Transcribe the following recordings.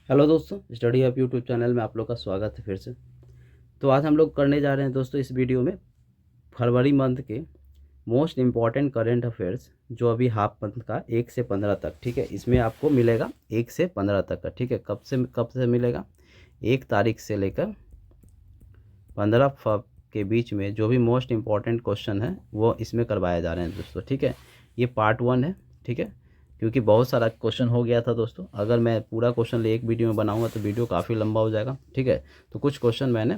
Hello दोस्तों, study hub YouTube channel में आप लोग का स्वागत है फिर से। तो आज हम लोग करने जा रहे हैं दोस्तों इस वीडियो में फरवरी मंथ के मोस्ट इम्पॉर्टेंट करेंट अफेयर्स जो अभी हाफ मंथ का 1 से 15 तक, ठीक है। इसमें आपको मिलेगा 1 से 15 तक का, ठीक है। कब से मिलेगा? 1 तारीख से लेकर 15 फरवरी के बीच में जो भी मोस्ट इम्पॉर्टेंट क्वेश्चन है वो इसमें करवाए जा रहे हैं दोस्तों, ठीक है। ये पार्ट 1 है, ठीक है। क्योंकि बहुत सारा क्वेश्चन हो गया था दोस्तों, अगर मैं पूरा क्वेश्चन ले एक वीडियो में बनाऊंगा तो वीडियो काफ़ी लंबा हो जाएगा, ठीक है। तो कुछ क्वेश्चन मैंने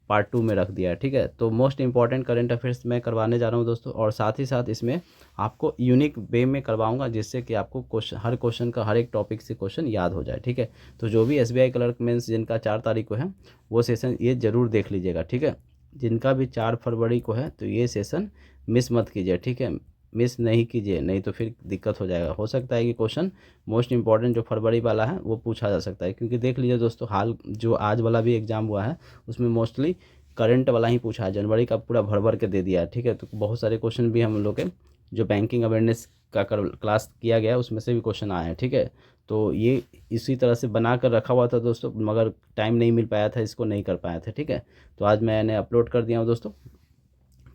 पार्ट 2 में रख दिया है, ठीक है। तो मोस्ट इंपॉर्टेंट करंट अफेयर्स मैं करवाने जा रहा हूँ दोस्तों, और साथ ही साथ इसमें आपको यूनिक वे में करवाऊंगा जिससे कि आपको क्वेश्चन, हर क्वेश्चन का, हर एक टॉपिक से क्वेश्चन याद हो जाए, ठीक है। तो जो भी SBI क्लर्क मेंस जिनका 4 तारीख को है वो सेशन ये ज़रूर देख लीजिएगा, ठीक है। जिनका भी 4 फरवरी को है तो ये सेशन मिस मत कीजिए, ठीक है। मिस नहीं कीजिए, नहीं तो फिर दिक्कत हो जाएगा। हो सकता है कि क्वेश्चन मोस्ट इंपॉर्टेंट जो फरवरी वाला है वो पूछा जा सकता है, क्योंकि देख लीजिए दोस्तों, हाल जो आज वाला भी एग्ज़ाम हुआ है उसमें मोस्टली करंट वाला ही पूछा है। जनवरी का पूरा भर भर के दे दिया है, ठीक है। तो बहुत सारे क्वेश्चन भी हम लोग के जो बैंकिंग अवेयरनेस का क्लास किया गया है उसमें से भी क्वेश्चन आए हैं, ठीक है। तो ये इसी तरह से बना कर रखा हुआ था दोस्तों, मगर टाइम नहीं मिल पाया था, इसको नहीं कर पाया था, ठीक है। तो आज मैंने अपलोड कर दिया हूँ दोस्तों,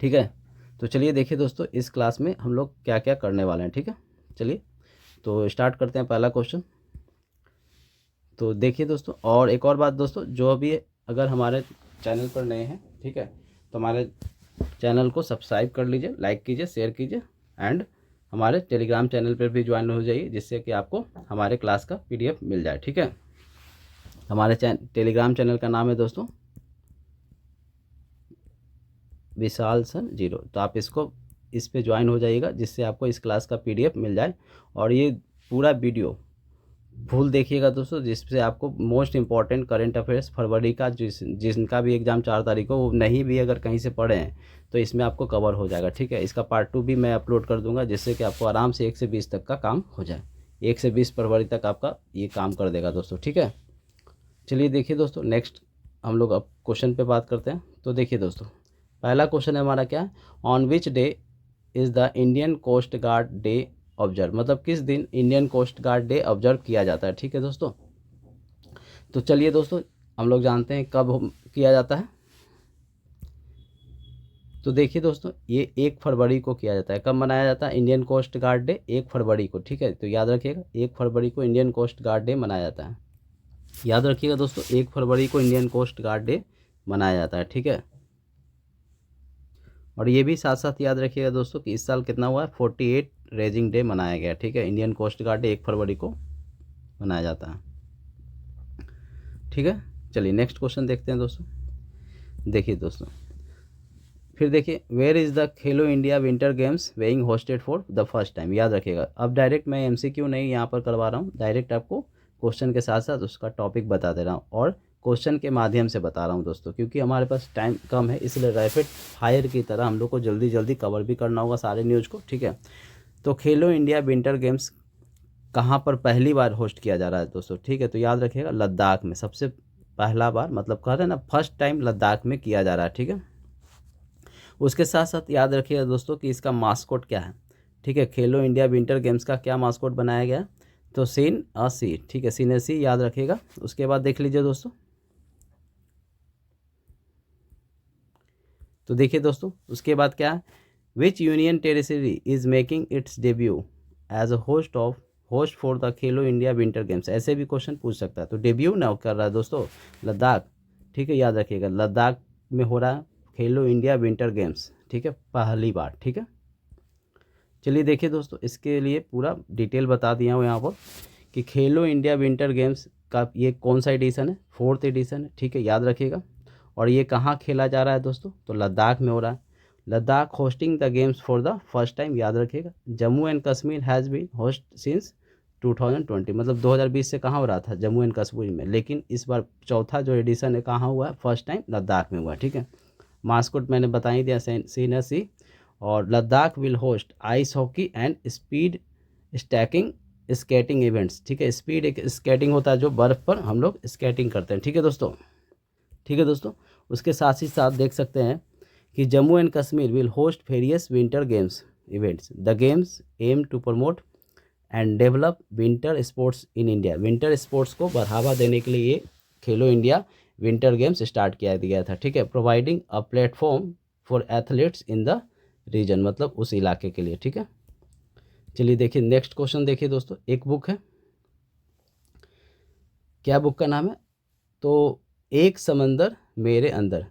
ठीक है। तो चलिए देखिए दोस्तों, इस क्लास में हम लोग क्या क्या करने वाले हैं, ठीक है। चलिए तो स्टार्ट करते हैं पहला क्वेश्चन। तो देखिए दोस्तों, और एक और बात दोस्तों, जो अभी अगर हमारे चैनल पर नए हैं, ठीक है, तो हमारे चैनल को सब्सक्राइब कर लीजिए, लाइक कीजिए, शेयर कीजिए, एंड हमारे टेलीग्राम चैनल पर भी ज्वाइन हो जाइए, जिससे कि आपको हमारे क्लास का PDF मिल जाए, ठीक है। हमारे टेलीग्राम चैनल का नाम है दोस्तों विशाल सर 0। तो आप इस पे ज्वाइन हो जाइएगा, जिससे आपको इस क्लास का PDF मिल जाए। और ये पूरा वीडियो फुल देखिएगा दोस्तों, जिससे आपको मोस्ट इंपॉर्टेंट करंट अफेयर्स फरवरी का जिनका भी एग्ज़ाम 4 तारीख को, वो नहीं भी अगर कहीं से पढ़े हैं तो इसमें आपको कवर हो जाएगा, ठीक है। इसका पार्ट 2 भी मैं अपलोड कर दूंगा, जिससे कि आपको आराम से 1 से 20 तक का काम हो जाए। 1 से 20 फरवरी तक आपका ये काम कर देगा दोस्तों, ठीक है। चलिए देखिए दोस्तों, नेक्स्ट हम लोग अब क्वेश्चन पे बात करते हैं। तो देखिए दोस्तों, पहला क्वेश्चन है हमारा क्या है, on which day is the Indian coast guard day observe, मतलब किस दिन Indian coast guard day observe किया जाता है, ठीक है दोस्तों। तो चलिए दोस्तों, हम लोग जानते हैं कब किया जाता है। तो देखिए दोस्तों, ये 1 फरवरी को किया जाता है। कब मनाया जाता है इंडियन कोस्ट गार्ड डे? 1 फरवरी को, ठीक है। तो याद रखिएगा, 1 फरवरी को इंडियन कोस्ट गार्ड डे मनाया जाता है। याद रखिएगा दोस्तों, 1 फरवरी को इंडियन कोस्ट गार्ड डे मनाया जाता है, ठीक है। और ये भी साथ साथ याद रखिएगा दोस्तों कि इस साल कितना हुआ है, 48 रेजिंग डे मनाया गया, ठीक है। इंडियन कोस्ट गार्ड डे 1 फरवरी को मनाया जाता है, ठीक है। चलिए नेक्स्ट क्वेश्चन देखते हैं दोस्तों। देखिए दोस्तों, फिर देखिए, where is the Khelo India winter games being hosted for the first time. याद रखिएगा, अब डायरेक्ट मैं MCQ नहीं यहाँ पर करवा रहा हूँ, डायरेक्ट आपको क्वेश्चन के साथ साथ उसका टॉपिक बता दे रहा हूँ, और क्वेश्चन के माध्यम से बता रहा हूँ दोस्तों, क्योंकि हमारे पास टाइम कम है, इसलिए रैपिड फायर की तरह हम लोग को जल्दी जल्दी कवर भी करना होगा सारे न्यूज़ को, ठीक है। तो खेलो इंडिया विंटर गेम्स कहाँ पर पहली बार होस्ट किया जा रहा है दोस्तों, ठीक है। तो याद रखिएगा, लद्दाख में सबसे पहला बार, मतलब कह रहे हैं ना, फर्स्ट टाइम लद्दाख में किया जा रहा है, ठीक है। उसके साथ साथ याद रखिएगा दोस्तों कि इसका मास्कोट क्या है, ठीक है। खेलो इंडिया विंटर गेम्स का क्या मास्कोट बनाया गया है? तो सीन अ सी, ठीक है, सीन ए सी, याद रखिएगा। उसके बाद देख लीजिए दोस्तों, तो देखिए दोस्तों, उसके बाद क्या है, which union territory is making its debut as a host for the Khelo India winter games. ऐसे भी क्वेश्चन पूछ सकता है। तो डेब्यू ना कर रहा है दोस्तों लद्दाख, ठीक है। याद रखिएगा, लद्दाख में हो रहा है खेलो इंडिया विंटर गेम्स, ठीक है, पहली बार, ठीक है। चलिए देखिए दोस्तों, इसके लिए पूरा डिटेल बता दिया हूँ यहाँ पर कि खेलो इंडिया विंटर गेम्स का ये कौन सा एडिशन है, 4th एडिशन है, ठीक है। याद रखिएगा। और ये कहाँ खेला जा रहा है दोस्तों? तो लद्दाख में हो रहा है। Ladakh hosting the games for the first time, याद रखिएगा। Jammu and Kashmir has been host since 2020, मतलब 2020 से कहाँ हो रहा था, जम्मू एंड कश्मीर में, लेकिन इस बार चौथा जो एडिशन है कहाँ हुआ है, फर्स्ट टाइम लद्दाख में हुआ है, ठीक है। मास्कोट मैंने बता ही दिया, सीन सी। और Ladakh will host ice hockey and speed stacking skating events, ठीक है। स्पीड एक स्केटिंग होता है जो बर्फ़ पर हम लोग स्केटिंग करते हैं, ठीक है दोस्तों, ठीक है दोस्तों। उसके साथ ही साथ देख सकते हैं कि Jammu and Kashmir will host various winter games events. The games aim to promote and develop winter sports in India. Winter sports को बढ़ावा देने के लिए ये खेलो इंडिया विंटर गेम्स स्टार्ट किया गया था, ठीक है। Providing a platform for athletes in the region, मतलब उस इलाके के लिए, ठीक है। चलिए देखिए नेक्स्ट क्वेश्चन देखिए दोस्तों। एक बुक है, क्या बुक का नाम है, तो एक समंदर मेरे अंदर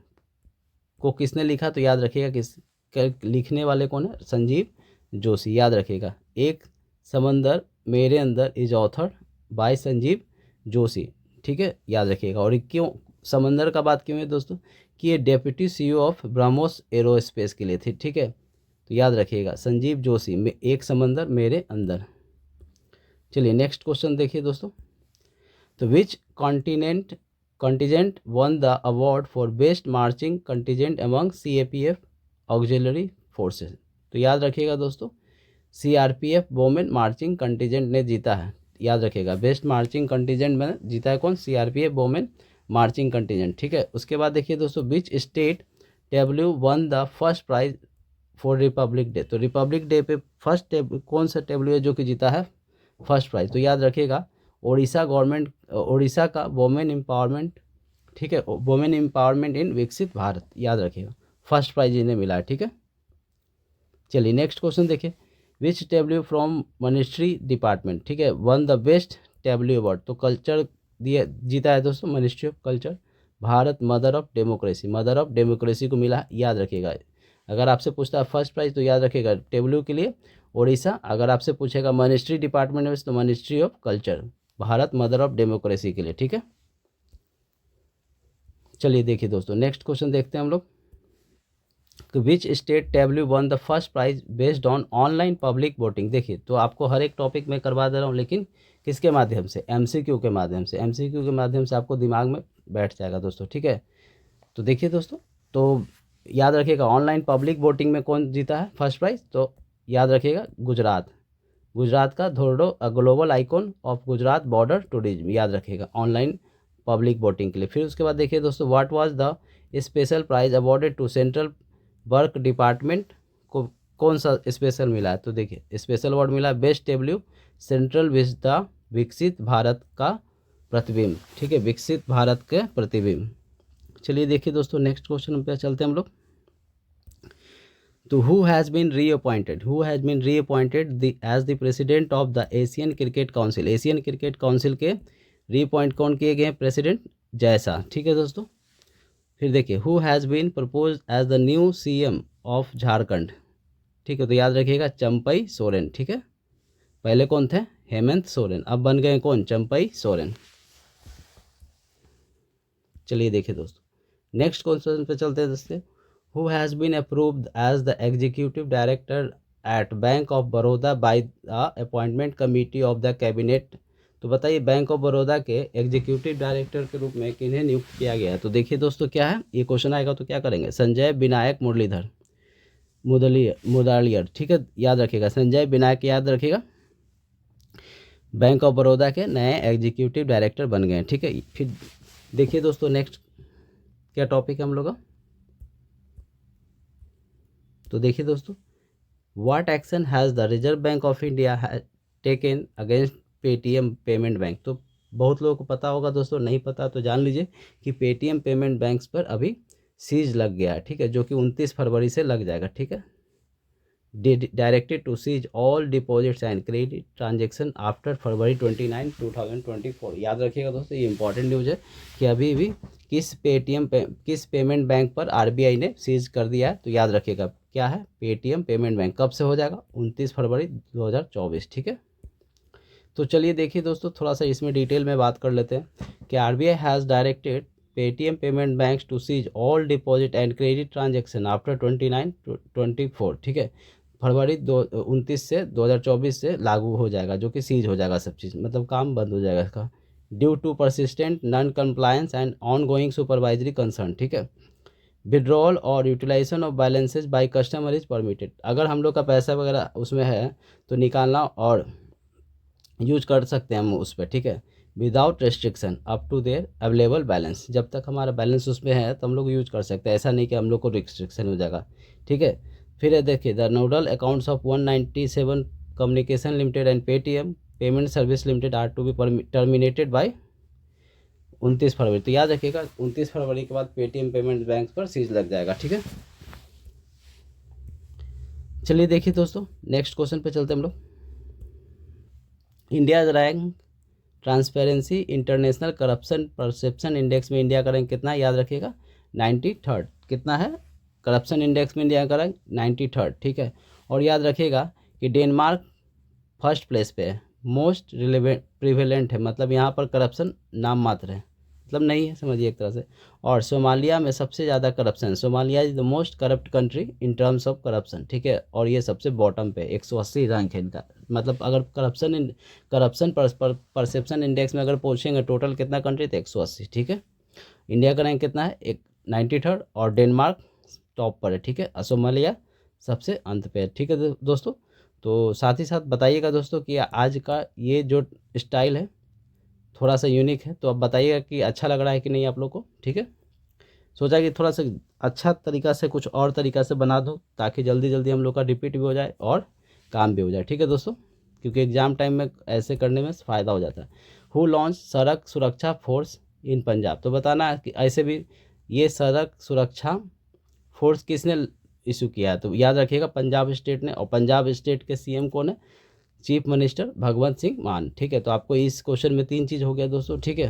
को किसने लिखा, तो याद रखिएगा लिखने वाले कौन है, संजीव जोशी, याद रखिएगा। एक समंदर मेरे अंदर is author bye Sanjeev Joshi, ठीक है, याद रखिएगा। और क्यों समंदर का बात क्यों है दोस्तों, कि ये deputy CEO of BrahMos aerospace के लिए थे, ठीक है। तो याद रखिएगा संजीव जोशी में एक समंदर मेरे अंदर। चलिए नेक्स्ट क्वेश्चन देखिए दोस्तों। तो which contingent won the award for best marching contingent among CAPF auxiliary forces. तो याद रखिएगा दोस्तों CRPF वोमेन मार्चिंग कंटिजेंट ने जीता है, याद रखिएगा। बेस्ट मार्चिंग कंटिजेंट में जीता है कौन, CRPF वोमेन मार्चिंग कंटिजेंट, ठीक है। उसके बाद देखिए दोस्तों which state W won the first prize for republic day. तो रिपब्लिक डे पे फर्स्ट कौन सा W है जो कि जीता है फर्स्ट प्राइज, तो याद रखिएगा ओडिशा गवर्नमेंट, ओडिशा का वोमेन एम्पावरमेंट, ठीक है, वोमेन एम्पावरमेंट इन विकसित भारत, याद रखिएगा फर्स्ट प्राइज इन्हें मिला है, ठीक है। चलिए नेक्स्ट क्वेश्चन देखिए। विच W फ्रॉम मिनिस्ट्री डिपार्टमेंट, ठीक है, one the best W award. तो कल्चर दिया जीता है दोस्तों ministry of culture, Bharat mother of democracy, mother of democracy को मिला, याद रखिएगा। अगर आपसे पूछता है फर्स्ट प्राइज तो याद रखिएगा W के लिए ओडिशा, अगर आपसे पूछेगा मिनिस्ट्री डिपार्टमेंट में तो ministry of culture, Bharat mother of democracy के लिए, ठीक है। चलिए देखिए दोस्तों नेक्स्ट क्वेश्चन देखते हैं हम लोग। Which state W won the first prize based on online public voting. देखिए तो आपको हर एक टॉपिक में करवा दे रहा हूँ, लेकिन किसके माध्यम से, MCQ के माध्यम से, MCQ के माध्यम से आपको दिमाग में बैठ जाएगा दोस्तों, ठीक है। तो देखिए दोस्तों, तो याद रखिएगा ऑनलाइन पब्लिक वोटिंग में कौन जीता है फर्स्ट प्राइज, तो याद रखिएगा गुजरात, गुजरात का Dhordo global icon of Gujarat border tourism, याद रखिएगा ऑनलाइन पब्लिक वोटिंग के लिए। फिर उसके बाद देखिए दोस्तों what was the special prize awarded to central work department को कौन सा स्पेशल मिला है, तो देखिए स्पेशल अवार्ड मिला बेस्ट W सेंट्रल विस्ता विकसित भारत का प्रतिबिंब, ठीक है, विकसित भारत के प्रतिबिंब। चलिए देखिए दोस्तों नेक्स्ट क्वेश्चन पे चलते हैं हम लोग। तो who has been reappointed as the president of the Asian cricket council. Asian cricket council के रीअपॉइंट कौन किए गए हैं, प्रेसिडेंट जयशाह, ठीक है दोस्तों। फिर देखिए who has been propose as the new CM of Jharkhand, ठीक है, तो याद रखिएगा चंपई सोरेन, ठीक है। पहले कौन थे, हेमंत सोरेन, अब बन गए कौन, चंपई सोरेन। चलिए देखिए दोस्तों नेक्स्ट क्वेश्चन पे चलते हैं दोस्तों। Who has been approved as the executive director at bank of Baroda by the appointment committee of the cabinet. तो बताइए बैंक ऑफ बड़ौदा के एग्जीक्यूटिव डायरेक्टर के रूप में किन्हें नियुक्त किया गया है, तो देखिए दोस्तों क्या है, ये क्वेश्चन आएगा तो क्या करेंगे, संजय विनायक मुरलीधर मुदालियर, ठीक है, याद रखिएगा संजय विनायक, याद रखिएगा बैंक ऑफ बड़ौदा के नए एग्जीक्यूटिव डायरेक्टर बन गए, ठीक है। फिर देखिए दोस्तों नेक्स्ट क्या टॉपिक है हम लोग का, तो देखिए दोस्तों what action has the Reserve Bank of India taken against Paytm payment bank. तो बहुत लोगों को पता होगा दोस्तों, नहीं पता तो जान लीजिए कि पेटीएम पेमेंट बैंक्स पर अभी सीज लग गया है, ठीक है, जो कि 29 फरवरी से लग जाएगा, ठीक है। Directed to cease all deposits and credit transaction after February 29, 2024। याद रखिएगा दोस्तों ये इंपॉर्टेंट न्यूज़ है कि अभी भी किस पेमेंट बैंक पर RBI ने सीज कर दिया है, तो याद रखिएगा क्या है, पेटीएम पेमेंट बैंक। कब से हो जाएगा, 29 फरवरी 2024, ठीक है। तो चलिए देखिए दोस्तों थोड़ा सा इसमें डिटेल में बात कर लेते हैं कि RBI has directed Paytm payment banks to cease all deposit and credit transaction after 29/24, ठीक है, फरवरी 29 से 2024 से लागू हो जाएगा, जो कि सीज हो जाएगा सब चीज़, मतलब काम बंद हो जाएगा इसका, due to persistent non compliance and ongoing supervisory concern, ठीक है। विड्रॉल और utilisation of balances by customer is permitted. अगर हम लोग का पैसा वगैरह उसमें है तो निकालना और यूज कर सकते हैं हम उस पर, ठीक है, without restriction up to their available balance. जब तक हमारा बैलेंस उसमें है तो हम लोग यूज कर सकते हैं, ऐसा नहीं कि हम लोग को रिस्ट्रिक्शन हो जाएगा, ठीक है। फिर देखिए the nodal accounts of communication limited and Paytm payment service limited are to be terminated by 29 February. तो याद रखिएगा 29 फरवरी के बाद पेटीएम पेमेंट बैंक पर सीज लग जाएगा, ठीक है। चलिए देखिए दोस्तों, नेक्स्ट क्वेश्चन पे चलते हैं हम लोग। India rank transparency international corruption perception index में इंडिया का रैंक कितना है, याद रखिएगा 93rd। कितना है करप्शन इंडेक्स में इंडिया का रैंक 93rd, ठीक है। और याद रखिएगा कि डेनमार्क फर्स्ट प्लेस पे है, मोस्ट प्रिवेलेंट है, मतलब यहाँ पर करप्शन नाम मात्र है, मतलब नहीं है, समझिए एक तरह से। और सोमालिया में सबसे ज़्यादा corruption, Somalia is the most corrupt country in terms of corruption, ठीक है। और ये सबसे बॉटम पे 180 रैंक है इनका, मतलब अगर करप्शन परसेप्शन इंडेक्स में अगर पूछेंगे टोटल कितना कंट्री तो 180, ठीक है। इंडिया का रैंक कितना है, 93rd, और डेनमार्क टॉप पर है, ठीक है। सोमालिया सबसे अंत पे है, ठीक है दोस्तों। तो साथ ही साथ बताइएगा दोस्तों कि आज का ये जो स्टाइल है थोड़ा सा यूनिक है, तो अब बताइएगा कि अच्छा लग रहा है कि नहीं आप लोग को, ठीक है। सोचा कि थोड़ा सा अच्छा तरीका से कुछ और तरीका से बना दो ताकि जल्दी जल्दी हम लोग का रिपीट भी हो जाए और काम भी हो जाए, ठीक है दोस्तों, क्योंकि एग्ज़ाम टाइम में ऐसे करने में फ़ायदा हो जाता है। Who launch Sadak Suraksha force in Punjab, तो बताना है कि ऐसे भी ये सड़क सुरक्षा फोर्स किसने इशू किया है, तो याद रखिएगा पंजाब स्टेट ने। और पंजाब स्टेट के सीएम कौन है, चीफ मिनिस्टर भगवंत सिंह मान, ठीक है। तो आपको इस क्वेश्चन में 3 चीज़ हो गया दोस्तों, ठीक है।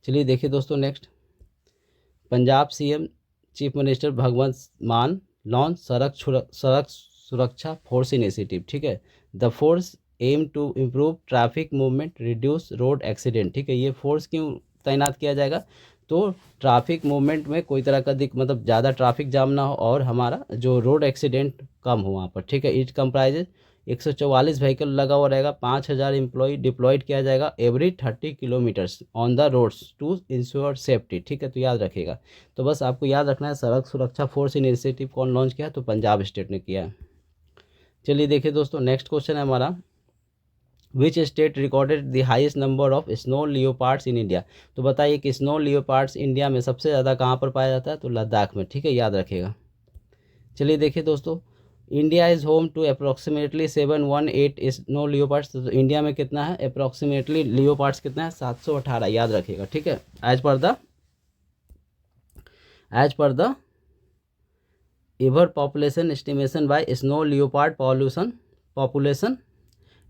चलिए देखिए दोस्तों, next Punjab CM chief minister Bhagwant Mann launch Sadak Suraksha force initiative, ठीक है। The force aim to improve traffic movement reduce road accident, ठीक है। ये फोर्स क्यों तैनात किया जाएगा, तो ट्रैफिक मूवमेंट में कोई तरह का मतलब ज़्यादा ट्रैफिक जाम ना हो और हमारा जो रोड एक्सीडेंट कम हो वहाँ पर, ठीक है। इट कंप्राइजेज 144 व्हीकल लगा हुआ रहेगा, 5000 एम्प्लॉय डिप्लॉयड किया जाएगा every 30 kilometres on the roads to ensure safety, ठीक है। तो याद रखिएगा, तो बस आपको याद रखना है सड़क सुरक्षा फोर्स इनिशिएटिव कौन लॉन्च किया, तो पंजाब स्टेट ने किया है। चलिए देखिए दोस्तों, नेक्स्ट क्वेश्चन है हमारा, which state recorded the highest number of snow leopards in India, तो बताइए कि स्नो लियोपार्ड्स इंडिया में सबसे ज़्यादा कहाँ पर पाया जाता है, तो लद्दाख में, ठीक है, याद रखिएगा। चलिए देखिए दोस्तों, India is home to approximately 718 snow leopards, तो इंडिया में कितना है अप्रॉक्सीमेटली लियोपार्ड्स कितना है 718, याद रखिएगा, ठीक है। As per the ever population estimation by snow leopard population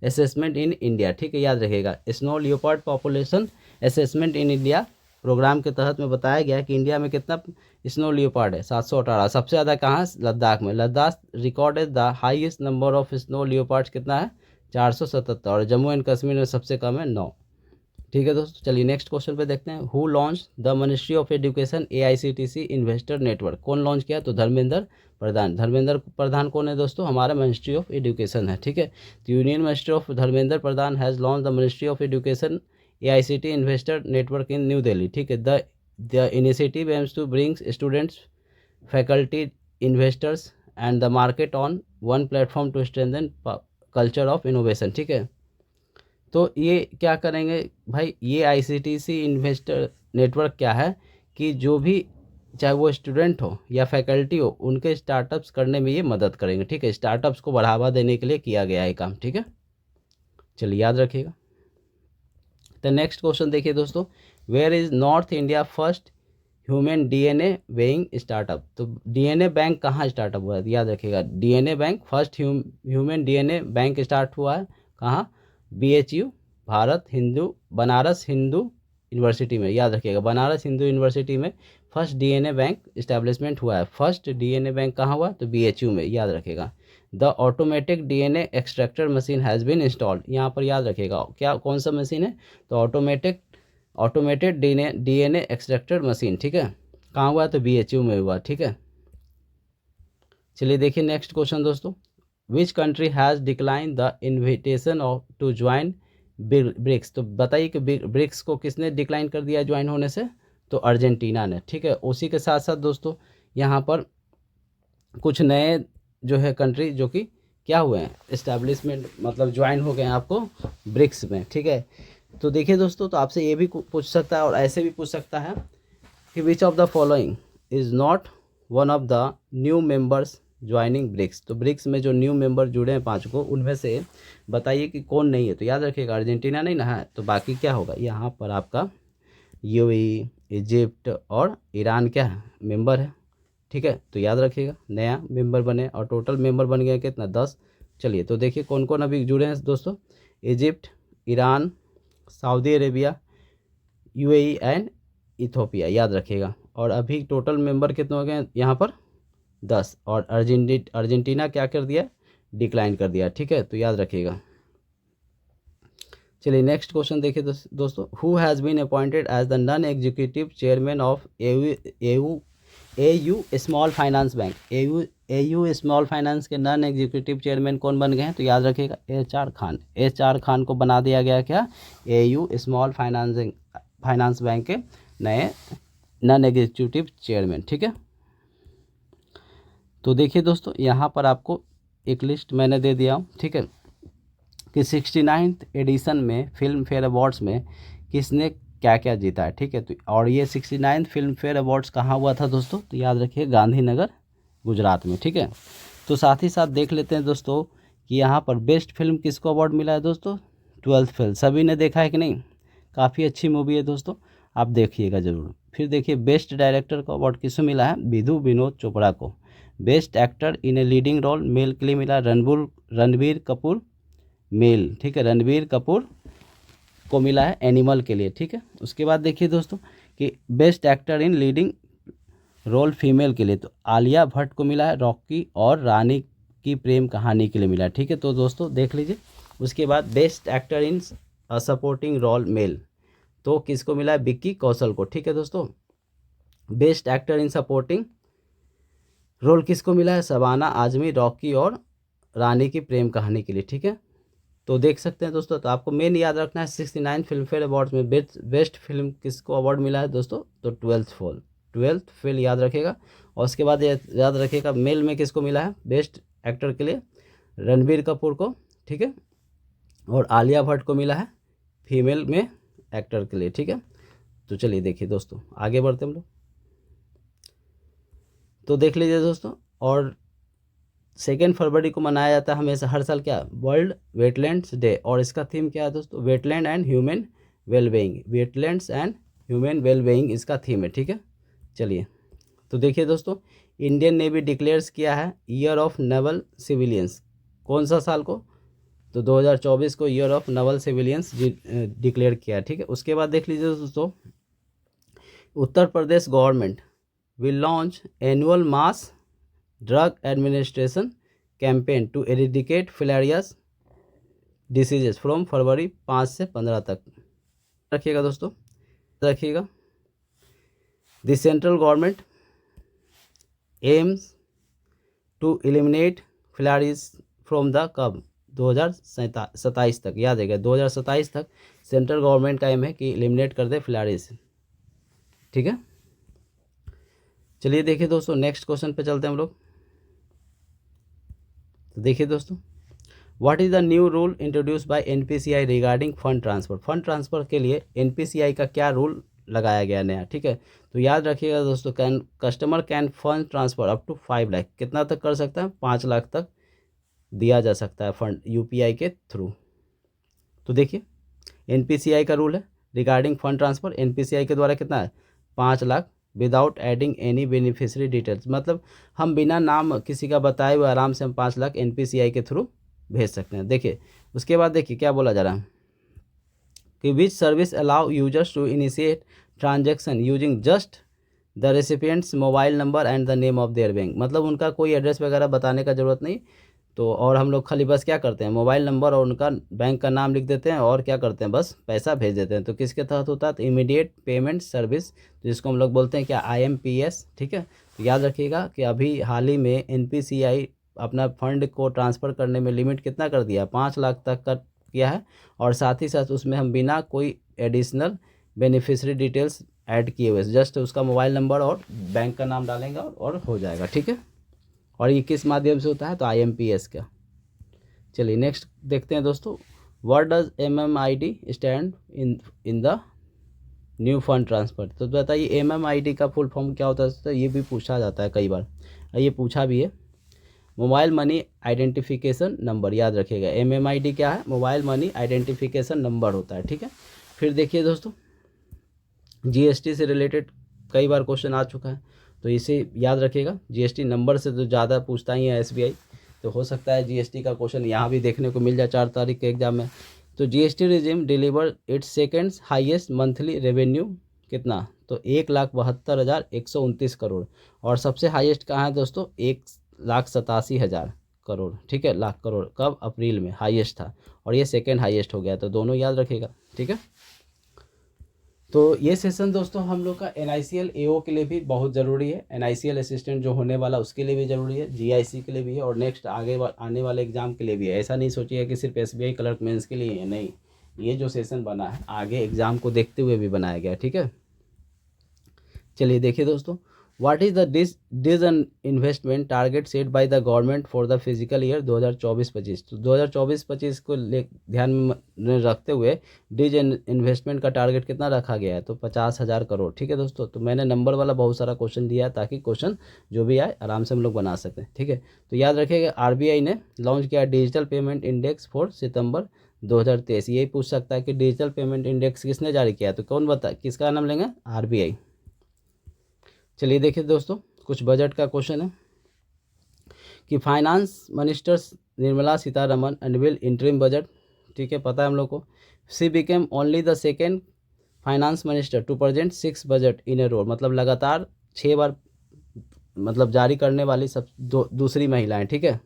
assessment in India, ठीक है, याद रखिएगा। Snow leopard population assessment in India programme के तहत में बताया गया है कि इंडिया में कितना स्नो लियोपार्ड है 718, सबसे ज़्यादा कहाँ है लद्दाख में। Ladakh record is the highest number of snow leopards कितना है 477, और जम्मू एंड कश्मीर में सबसे कम है 9, ठीक है दोस्तों। चलिए नेक्स्ट क्वेश्चन पे देखते हैं, who launch the ministry of education AICTC investor network, कौन लॉन्च किया, तो धर्मेंद्र प्रधान। धर्मेंद्र प्रधान कौन है दोस्तों, हमारा मिनिस्ट्री ऑफ एजुकेशन है, ठीक है। तो union minister of Dharmendra Pradhan has launch the ministry of education AICT investor network in New Delhi, ठीक है। The initiative aims to brings students faculty investors and the market on one platform to strengthen culture of innovation, ठीक है। तो ये क्या करेंगे भाई, ये ICTC इन्वेस्टर नेटवर्क क्या है कि जो भी चाहे वो स्टूडेंट हो या फैकल्टी हो उनके स्टार्टअप्स करने में ये मदद करेंगे, ठीक है। स्टार्टअप्स को बढ़ावा देने के लिए किया गया है काम, ठीक है। चलिए याद रखिएगा। तो नेक्स्ट क्वेश्चन देखिए दोस्तों, where is North India first human DNA weighing startup, तो DNA बैंक कहाँ स्टार्टअप हुआ है, याद रखिएगा। DNA bank first human DNA bank start हुआ है कहाँ, BHU बनारस हिंदू यूनिवर्सिटी में, याद रखिएगा। बनारस हिंदू यूनिवर्सिटी में फर्स्ट DNA बैंक इस्टेब्लिशमेंट हुआ है। फर्स्ट DNA बैंक कहाँ हुआ, तो BHU में, याद रखिएगा। The automatic DNA extractor machine has been installed, यहाँ पर याद रखिएगा क्या कौन सा मशीन है, तो ऑटोमेटेड DNA एक्सट्रैक्टर मशीन, ठीक है। कहाँ हुआ, तो BHU में हुआ, ठीक है। चलिए देखिए नेक्स्ट क्वेश्चन दोस्तों, which country has decline the invitation of to join BRICS, तो बताइए कि ब्रिक्स को किसने डिक्लाइन कर दिया ज्वाइन होने से, तो अर्जेंटीना ने, ठीक है। उसी के साथ साथ दोस्तों यहाँ पर कुछ नए जो है कंट्री जो कि क्या हुए हैं इस्टेब्लिशमेंट, मतलब ज्वाइन हो गए हैं आपको ब्रिक्स में, ठीक है। तो देखिए दोस्तों, तो आपसे ये भी पूछ सकता है और ऐसे भी पूछ सकता है कि which of the following is not one of the new members joining BRICS. तो ब्रिक्स में जो न्यू मेंबर जुड़े हैं 5 को, उनमें से बताइए कि कौन नहीं है। तो याद रखिएगा अर्जेंटीना नहीं ना है, तो बाकी क्या होगा, यहाँ पर आपका यूएई, इजिप्ट और ईरान क्या है, मेंबर है। ठीक है, तो याद रखिएगा नया मेंबर बने और टोटल मेंबर बन गया कितना, 10। चलिए तो देखिए कौन कौन अभी जुड़े हैं दोस्तों, Egypt, Iran, Saudi Arabia, UAE and Ethiopia, याद रखिएगा। और अभी टोटल मेंबर कितने हो गए यहाँ पर, 10। और अर्जेंटीना क्या कर दिया, डिक्लाइन कर दिया। ठीक है, तो याद रखिएगा। चलिए नेक्स्ट क्वेश्चन देखिए दोस्तों, who has been appointed as the non executive chairman of AU small finance bank. AU small finance के नॉन एग्जीक्यूटिव चेयरमैन कौन बन गए हैं, तो याद रखिएगा HR खान। HR खान को बना दिया गया क्या, एयू स्मॉल फाइनेंस बैंक के नए नॉन एग्जीक्यूटिव चेयरमैन। ठीक है, तो देखिए दोस्तों यहाँ पर आपको एक लिस्ट मैंने दे दिया हूँ। ठीक है, कि 69th एडिशन में फिल्म फेयर अवार्ड्स में किसने क्या क्या जीता है। ठीक है, तो और ये 69th फिल्म फेयर अवार्ड्स कहाँ हुआ था दोस्तों, तो याद रखिए गांधीनगर, गुजरात में। ठीक है, तो साथ ही साथ देख लेते हैं दोस्तों कि यहाँ पर बेस्ट फिल्म किसको अवार्ड मिला है दोस्तों, 12th फेल। सभी ने देखा है कि नहीं, काफ़ी अच्छी मूवी है दोस्तों, आप देखिएगा ज़रूर। फिर देखिए बेस्ट डायरेक्टर का अवार्ड किसको मिला है, विधु विनोद चोपड़ा को। Best actor in a leading role male के लिए मिला रणबीर कपूर, मेल। ठीक है, रणबीर कपूर को मिला है एनिमल के लिए। ठीक है, उसके बाद देखिए दोस्तों कि best actor in leading role female के लिए, तो आलिया भट्ट को मिला है रॉकी और रानी की प्रेम कहानी के लिए मिला है। ठीक है, तो दोस्तों देख लीजिए। उसके बाद best actor in supporting role male, तो किसको मिला है, विक्की कौशल को। ठीक है दोस्तों, best actor in supporting role किसको मिला है, शबाना आजमी रॉकी और रानी की प्रेम कहानी के लिए। ठीक है, तो देख सकते हैं दोस्तों, तो आपको मेन याद रखना है 69 फिल्म फेयर अवार्ड्स में बेस्ट फिल्म किसको अवार्ड मिला है दोस्तों, तो 12th फेल याद रखेगा। और उसके बाद याद रखिएगा मेल में किसको मिला है, बेस्ट एक्टर के लिए रणबीर कपूर को। ठीक है, और आलिया भट्ट को मिला है फीमेल में एक्टर के लिए। ठीक है, तो चलिए देखिए दोस्तों आगे बढ़ते हम लोग, तो देख लीजिए दोस्तों। और 2 फरवरी को मनाया जाता है हमेशा हर साल क्या, वर्ल्ड वेटलैंड्स डे। और इसका थीम क्या है दोस्तों, wetland and human wellbeing. Wetlands and human wellbeing इसका थीम है। ठीक है, चलिए तो देखिए दोस्तों, इंडियन नेवी डिक्लेयर्स किया है ईयर ऑफ नेवल सिविलियंस, कौन सा साल को, तो 2024 को year of naval civilians declare किया है। ठीक है, उसके बाद देख लीजिए दोस्तों, Uttar Pradesh government will launch annual mass drug administration campaign to eradicate filariasis diseases from February 5 से 15 तक। रखिएगा दोस्तों, रखिएगा the central government aims to eliminate filariasis from the कब, 2027 तक। याद है 2027 तक सेंट्रल गवर्नमेंट का एम है कि एलिमिनेट कर दे फिलेरियस। ठीक है, चलिए देखिए दोस्तों नेक्स्ट क्वेश्चन पे चलते हैं हम लोग। तो देखिए दोस्तों, what is the new rule introduce by NPCI regarding fund transfer. Fund transfer के लिए NPCI का क्या रूल लगाया गया नया। ठीक है, तो याद रखिएगा दोस्तों, customer can fund transfer up to 5 lakh, कितना तक कर सकता है, 5 लाख तक दिया जा सकता है फंड UPI के थ्रू। तो देखिए NPCI का रूल है रिगार्डिंग फंड ट्रांसफ़र, NPCI के द्वारा कितना है, 5 lakh without adding any beneficiary details, मतलब हम बिना नाम किसी का बताए हुए आराम से हम 5 लाख NPCI के थ्रू भेज सकते हैं। देखिए उसके बाद देखिए क्या बोला जा रहा है कि which service allow users to initiate transaction using just the recipient's mobile number and the name of their bank, मतलब उनका कोई एड्रेस वगैरह बताने का ज़रूरत नहीं। तो और हम लोग खाली बस क्या करते हैं, मोबाइल नंबर और उनका बैंक का नाम लिख देते हैं और क्या करते हैं, बस पैसा भेज देते हैं। तो किसके तहत होता है, तो इमीडिएट पेमेंट सर्विस, जिसको हम लोग बोलते हैं क्या, IMPS। ठीक है, तो याद रखिएगा कि अभी हाल ही में NPCI अपना फंड को ट्रांसफ़र करने में लिमिट कितना कर दिया, 5 लाख तक का किया है। और साथ ही साथ उसमें हम बिना कोई एडिशनल बेनिफिशरी डिटेल्स ऐड किए हुए, जस्ट उसका मोबाइल नंबर और बैंक का नाम डालेंगे और हो जाएगा। ठीक है, और ये किस माध्यम से होता है, तो IMPS का। चलिए नेक्स्ट देखते हैं दोस्तों, what does MMID stand in the new fund transfer. तो बताइए MMID का फुल फॉर्म क्या होता है, तो ये भी पूछा जाता है कई बार, ये पूछा भी है। मोबाइल मनी आइडेंटिफिकेशन नंबर, याद रखिएगा MMID क्या है, मोबाइल मनी आइडेंटिफिकेशन नंबर होता है, ठीक है। फिर देखिए दोस्तों, GST से रिलेटेड कई बार क्वेश्चन आ चुका है, तो इसे याद रखिएगा। GST नंबर से तो ज़्यादा पूछता ही है SBI, तो हो सकता है GST का क्वेश्चन यहाँ भी देखने को मिल जाए 4 तारीख के एग्जाम में। तो GST regime deliver it's seconds highest monthly revenue कितना, तो 1,72,129 करोड़। और सबसे हाईएस्ट कहाँ है दोस्तों, 1,87,000 करोड़, ठीक है, लाख करोड़, कब, अप्रैल में हाईएस्ट था, और ये सेकेंड हाईएस्ट हो गया, तो दोनों याद रखिएगा, ठीक है। तो ये सेशन दोस्तों हम लोग का NICL AO के लिए भी बहुत ज़रूरी है, NICL असिस्टेंट जो होने वाला उसके लिए भी ज़रूरी है, GIC के लिए भी है, और नेक्स्ट आगे आने वाले एग्जाम के लिए भी है। ऐसा नहीं सोचिए कि सिर्फ SBI क्लर्क मेंस के लिए है, नहीं, ये जो सेशन बना है आगे एग्जाम को देखते हुए भी बनाया गया है, ठीक है। चलिए देखिए दोस्तों, what is the disinvestment target set by the government for the physical year 2024-25। तो 2024-25 को ध्यान में रखते हुए डिज इन्वेस्टमेंट का टारगेट कितना रखा गया है, तो 50,000 करोड़, ठीक है दोस्तों। तो मैंने नंबर वाला बहुत सारा क्वेश्चन दिया है ताकि क्वेश्चन जो भी आए आराम से हम लोग बना सकते हैं, ठीक है। तो याद रखिएगा RBI ने लॉन्च किया डिजिटल पेमेंट इंडेक्स फॉर सितंबर 2023। यही पूछ सकता है कि डिजिटल पेमेंट इंडेक्स किसने जारी किया है, तो कौन बता, किसका नाम लेंगे, RBI। चलिए देखिए दोस्तों, कुछ बजट का क्वेश्चन है कि finance minister Nirmala Sitharaman unveil interim budget, ठीक है, पता है हम लोग को। She became only the second finance minister to present 6 budget in a row, मतलब लगातार 6 बार मतलब जारी करने वाली दूसरी महिलाएं, ठीक है,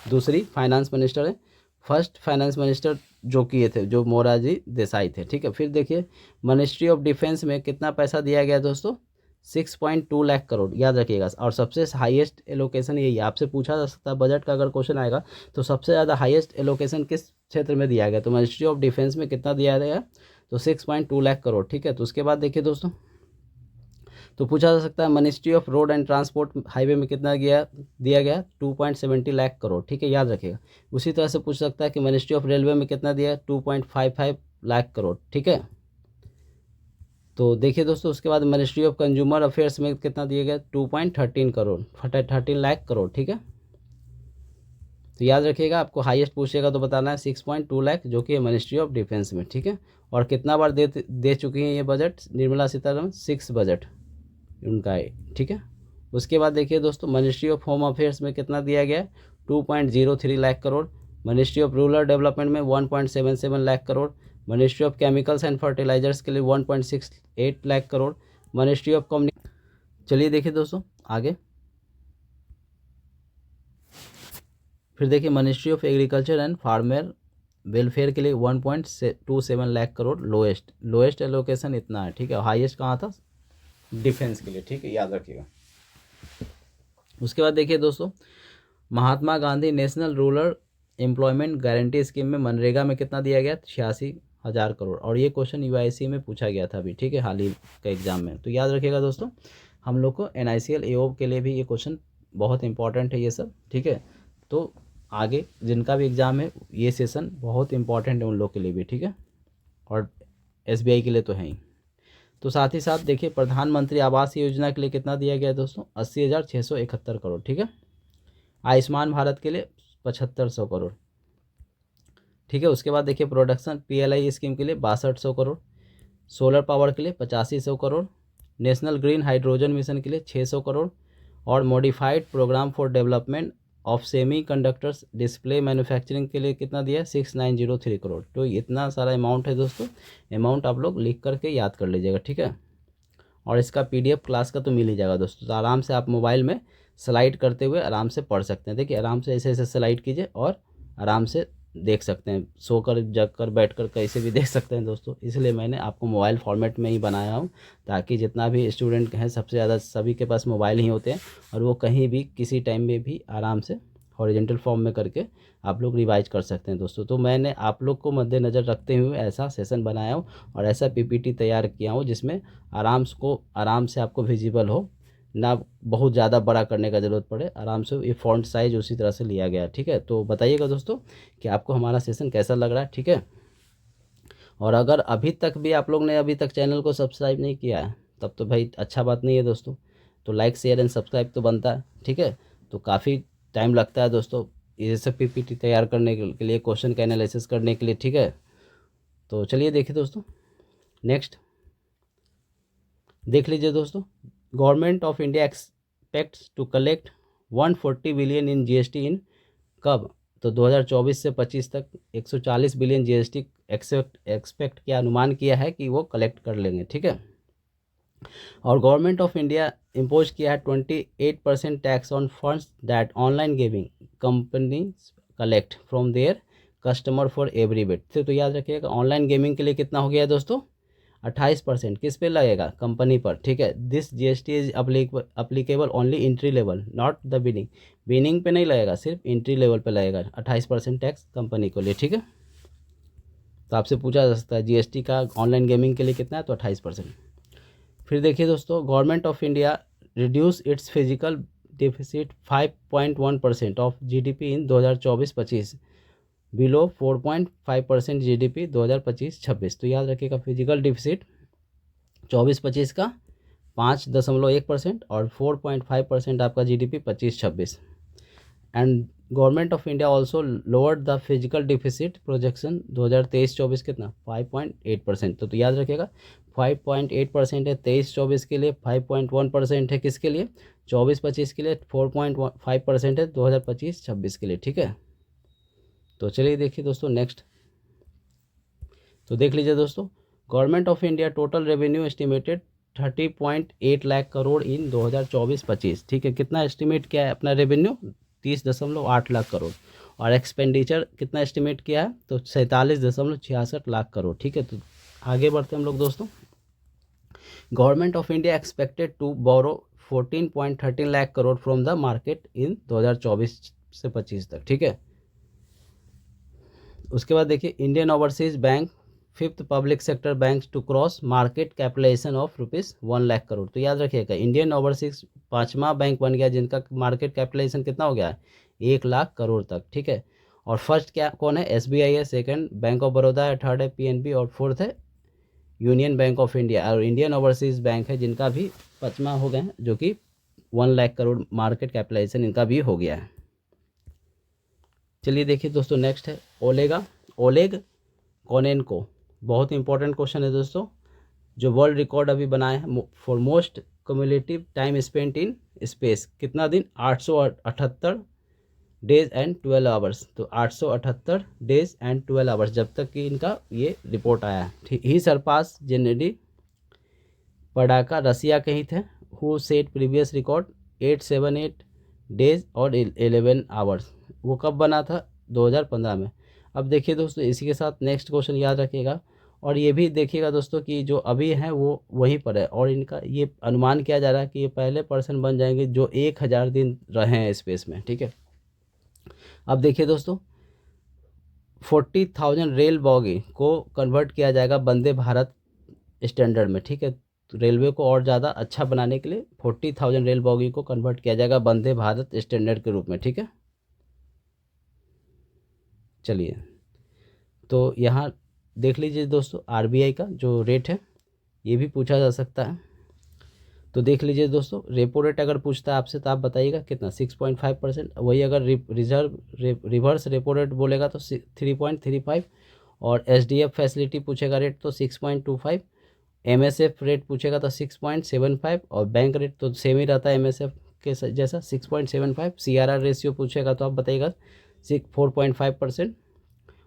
दूसरी फाइनेंस मिनिस्टर है। फर्स्ट फाइनेंस मिनिस्टर जो किए थे, जो मोरारजी देसाई थे, ठीक है। फिर देखिए, मिनिस्ट्री ऑफ डिफेंस में कितना पैसा दिया गया दोस्तों, 6.2 लाख करोड़, याद रखिएगा। और सबसे हाईएस्ट एलोकेशन यही है, आपसे पूछा जा सकता है बजट का अगर क्वेश्चन आएगा तो सबसे ज़्यादा हाईएस्ट एलोकेशन किस क्षेत्र में दिया गया, तो मिनिस्ट्री ऑफ डिफेंस में कितना दिया गया, तो 6.2 लाख करोड़, ठीक है। तो उसके बाद देखिए दोस्तों, तो पूछा जा सकता है ministry of road and transport highway में कितना दिया गया 2.70 लाख करोड़, ठीक है, याद रखिएगा। उसी तरह से पूछ सकता है कि मिनिस्ट्री ऑफ रेलवे में कितना दिया 2.55 लाख करोड़, ठीक है। तो देखिए दोस्तों, उसके बाद मिनिस्ट्री ऑफ कंज्यूमर अफेयर्स में कितना दिया गया 2.13 करोड़, 13 लाख करोड़, ठीक है। तो याद रखिएगा, आपको हाईएस्ट पूछेगा तो बताना है 6.2 लाख, जो कि है मिनिस्ट्री ऑफ डिफेंस में, ठीक है। और कितना बार दे चुकी हैं ये बजट निर्मला सीतारमन, 6 बजट उनका है, ठीक है। उसके बाद देखिए दोस्तों, मिनिस्ट्री ऑफ होम अफेयर्स में कितना दिया गया 2.03 lakh crore, ministry of rural development में 1.77 lakh crore, ministry of chemicals and fertilisers के लिए 1.68 लाख करोड़, मिनिस्ट्री ऑफ चलिए देखिए दोस्तों आगे, फिर देखिए ministry of agriculture and farmer welfare के लिए 1.27 लाख करोड़, लोएस्ट एलोकेशन इतना है, ठीक है। हाईएस्ट कहाँ था, डिफेंस के लिए, ठीक है, याद रखिएगा। उसके बाद देखिए दोस्तों, Mahatma Gandhi national rural employment guarantee scheme में मनरेगा में कितना दिया गया 86,000 करोड़, और ये क्वेश्चन UIC में पूछा गया था अभी, ठीक है, हाल ही का एग्जाम में। तो याद रखिएगा दोस्तों, हम लोग को NICL AO के लिए भी ये क्वेश्चन बहुत इंपॉर्टेंट है ये सब, ठीक है। तो आगे जिनका भी एग्ज़ाम है ये सेशन बहुत इंपॉर्टेंट है उन लोग के लिए भी, ठीक है, और SBI के लिए तो है ही। तो साथ ही साथ देखिए, प्रधानमंत्री आवास योजना के लिए कितना दिया गया दोस्तों 80,671 करोड़, ठीक है। आयुष्मान भारत के लिए 7,500 करोड़, ठीक है। उसके बाद देखिए, प्रोडक्शन PLI स्कीम के लिए 6200 करोड़, सोलर पावर के लिए 8500 crore, national green hydrogen mission के लिए 600 करोड़, और modified programme for development of semiconductors display manufacturing के लिए कितना दिया 6903 करोड़। तो इतना सारा अमाउंट है दोस्तों, अमाउंट आप लोग लिख करके याद कर लीजिएगा, ठीक है। और इसका PDF क्लास का तो मिल ही जाएगा दोस्तों, तो आराम से आप मोबाइल में स्लाइड करते हुए आराम से पढ़ सकते हैं। देखिए आराम से ऐसे ऐसे स्लाइड कीजिए और आराम से देख सकते हैं, सोकर जग कर बैठ कर कैसे भी देख सकते हैं दोस्तों। इसलिए मैंने आपको मोबाइल फॉर्मेट में ही बनाया हूँ, ताकि जितना भी स्टूडेंट हैं सबसे ज़्यादा सभी के पास मोबाइल ही होते हैं, और वो कहीं भी किसी टाइम में भी आराम से हॉरिजॉन्टल फॉर्म में करके आप लोग रिवाइज कर सकते हैं दोस्तों। तो मैंने आप लोग को मद्देनज़र रखते हुए ऐसा सेशन बनाया हूँ और ऐसा PPT तैयार किया हूँ जिसमें आराम से आपको विजिबल हो, ना बहुत ज़्यादा बड़ा करने का ज़रूरत पड़े, आराम से ये फ़ॉन्ट साइज़ उसी तरह से लिया गया, ठीक है। तो बताइएगा दोस्तों कि आपको हमारा सेशन कैसा लग रहा है, ठीक है। और अगर अभी तक भी आप लोग ने अभी तक चैनल को सब्सक्राइब नहीं किया है तब तो भाई अच्छा बात नहीं है दोस्तों, तो लाइक शेयर एंड सब्सक्राइब तो बनता है, ठीक है। तो काफ़ी टाइम लगता है दोस्तों ये सब पीपीटी तैयार करने के लिए, क्वेश्चन का एनालिसिस करने के लिए, ठीक है। तो चलिए देखिए दोस्तों, नेक्स्ट देख लीजिए दोस्तों, government of India expects to collect 140 billion in GST in कब, तो 2024 से 25 तक 140 बिलियन जीएसटी एक्सपेक्ट किया, अनुमान किया है कि वो कलेक्ट कर लेंगे, ठीक है। और गवर्नमेंट ऑफ इंडिया इम्पोज किया है 28% tax on funds that online gaming companies collect from there customer for every bit. तो याद रखिएगा ऑनलाइन गेमिंग के लिए कितना हो गया है दोस्तों, 28% किस पे लगेगा, कंपनी पर, ठीक है। This GST is applicable only entry level not the binning, binning पे नहीं लगेगा, सिर्फ एंट्री लेवल पे लगेगा 28% टैक्स कंपनी को लिए, ठीक है। तो आपसे पूछा जा सकता है जीएसटी का ऑनलाइन गेमिंग के लिए कितना है, तो 28%। फिर देखिए दोस्तों, government of India reduce it's physical deficit 5.1% of GDP in 2024-25 below 4.5% GDP 2025-26। तो याद रखिएगा फिजिकल डिफिसिट 24-25 का 5.1% और 4.5% आपका GDP 25-26। And government of India also lowered the physical deficit projection 2023-24 कितना 5.8%। तो याद रखिएगा 5.8% है 23-24 के लिए, 5.1% है किसके लिए 24-25 के लिए, 4.5% है 2025-26 के लिए, ठीक है। तो चलिए देखिए दोस्तों नेक्स्ट, तो देख लीजिए दोस्तों, government of India total revenue estimated 30.8 lakh crore in 2024-25, ठीक है। कितना एस्टिमेट किया है अपना रेवेन्यू, 30.8 लाख करोड़, और एक्सपेंडिचर कितना एस्टिमेट किया है, तो 47.66 लाख करोड़, ठीक है। तो आगे बढ़ते हैं हम लोग दोस्तों, government of India expected to borrow 14.13 lakh crore from the market in 2024 से 25 तक, ठीक है। उसके बाद देखिए, Indian overseas bank 5th public sector bank to cross market capitalisation of ₹1 lakh crore. तो याद रखिएगा इंडियन ओवरसीज 5वां बैंक बन गया जिनका मार्केट कैपिटलाइजेशन कितना हो गया है 1 लाख करोड़ तक, ठीक है। और फर्स्ट क्या कौन है, एसबीआई है, सेकंड बैंक ऑफ बड़ौदा है, थर्ड है पीएनबी, और फोर्थ है यूनियन बैंक ऑफ इंडिया। और इंडियन ओवरसीज बैंक है जिनका भी 5वां हो गए हैं, जो कि 1 लाख करोड़ मार्केट कैपिटलाइजेशन इनका भी हो गया है। चलिए देखिए दोस्तों, नेक्स्ट है ओलेग कोनेनको, बहुत इंपॉर्टेंट क्वेश्चन है दोस्तों, जो वर्ल्ड रिकॉर्ड अभी बनाए हैं for most cumulative time spent in space, कितना दिन, 878 डेज एंड 12 आवर्स। तो 878 डेज एंड 12 आवर्स जब तक कि इनका ये रिपोर्ट आया है। ही सरपास जेनेडी पडाका, रसिया के ही थे, who set previous record 878 days और 11 आवर्स। वो कब बना था, 2015 में। अब देखिए दोस्तों, इसी के साथ नेक्स्ट क्वेश्चन याद रखिएगा, और ये भी देखिएगा दोस्तों कि जो अभी हैं वो वहीं पर है, और इनका ये अनुमान किया जा रहा है कि ये पहले पर्सन बन जाएंगे जो 1000 दिन रहे हैं स्पेस में, ठीक है। अब देखिए दोस्तों, 40,000 रेल बॉगी को कन्वर्ट किया जाएगा वंदे भारत स्टैंडर्ड में, ठीक है। तो रेलवे को और ज़्यादा अच्छा बनाने के लिए 40,000 रेल बॉगी को कन्वर्ट किया जाएगा वंदे भारत स्टैंडर्ड के रूप में, ठीक है। चलिए, तो यहाँ देख लीजिए दोस्तों, आरबीआई का जो रेट है ये भी पूछा जा सकता है। तो देख लीजिए दोस्तों, रेपो रेट अगर पूछता है आपसे तो आप बताइएगा कितना, 6.5%। वही अगर रिवर्स रेपो रेट बोलेगा तो 3.35, और एसडीएफ फैसिलिटी पूछेगा रेट तो 6.25, एमएसएफ रेट पूछेगा तो 6.75, और बैंक रेट तो सेम ही रहता है एमएसएफ के जैसा 6.75। सीआरआर रेशियो पूछेगा तो आप बताइएगा 4.5%।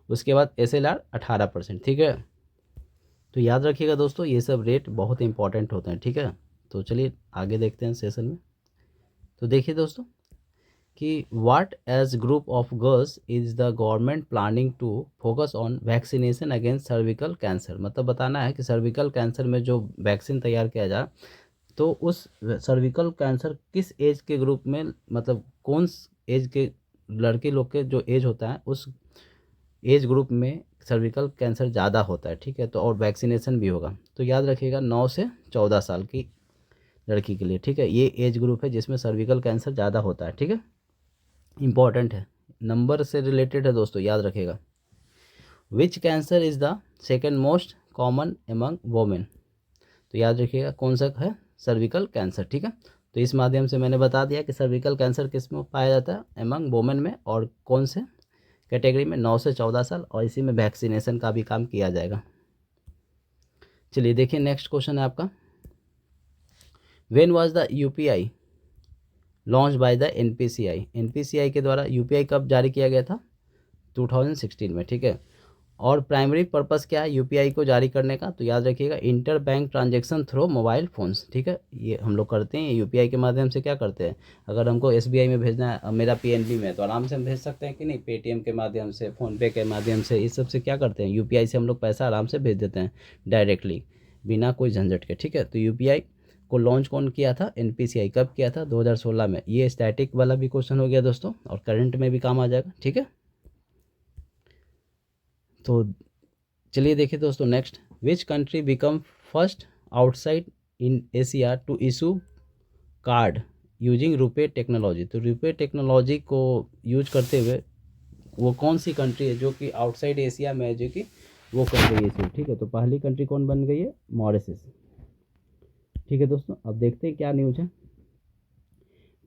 उसके बाद एसएलआर 18%, ठीक है। तो याद रखिएगा दोस्तों, ये सब रेट बहुत इंपॉर्टेंट होते हैं, ठीक है। तो चलिए आगे देखते हैं सेशन में। तो देखिए दोस्तों कि what age group of girls is the government planning to focus on vaccination against cervical cancer. मतलब बताना है कि सर्विकल कैंसर में जो वैक्सीन तैयार किया जाए तो उस सर्विकल कैंसर किस एज के ग्रुप में, मतलब कौन एज के लड़के लोग के जो एज होता है उस एज ग्रुप में सर्विकल कैंसर ज़्यादा होता है, ठीक है। तो और वैक्सीनेशन भी होगा। तो याद रखिएगा 9 से 14 साल की लड़की के लिए, ठीक है, ये एज ग्रुप है जिसमें सर्विकल कैंसर ज़्यादा होता है, ठीक है। इंपॉर्टेंट है, नंबर से रिलेटेड है दोस्तों, याद रखिएगा। Which cancer is the second most common among women. तो याद रखिएगा कौन सा है, सर्विकल कैंसर, ठीक है। तो इस माध्यम से मैंने बता दिया कि सर्विकल कैंसर किस में पाया जाता है, एमंग वोमेन में, और कौन से कैटेगरी में, 9 से 14 साल, और इसी में वैक्सीनेशन का भी काम किया जाएगा। चलिए देखिए नेक्स्ट क्वेश्चन है आपका, when was the UPI launch by the NPCI. NPCI के द्वारा यूपीआई कब जारी किया गया था? 2016 में, ठीक है। और प्राइमरी पर्पस क्या है यूपीआई को जारी करने का? तो याद रखिएगा, inter bank transaction through mobile phones, ठीक है। ये हम लोग करते हैं यूपीआई के माध्यम से। क्या करते हैं, अगर हमको एसबीआई में भेजना है, मेरा पीएनबी में, तो आराम से हम भेज सकते हैं कि नहीं, पेटीएम के माध्यम से, फ़ोनपे के माध्यम से, इस सब से क्या करते हैं, यूपीआई से हम लोग पैसा आराम से भेज देते हैं डायरेक्टली, बिना कोई झंझट के, ठीक है। तो यूपीआई को लॉन्च कौन किया था? एनपीसीआई। कब किया था? 2016 में। ये स्टैटिक वाला भी क्वेश्चन हो गया दोस्तों, और करंट में भी काम आ जाएगा, ठीक है। तो चलिए देखिए दोस्तों next, which country become first outside in Asia to issue card using RuPay technology. तो रुपे टेक्नोलॉजी को यूज करते हुए वो कौन सी कंट्री है जो कि आउटसाइड एशिया में है, जो कि वो कर गई है इसे, ठीक है। तो पहली कंट्री कौन बन गई है? मॉरिशस, ठीक है दोस्तों। अब देखते हैं क्या न्यूज है।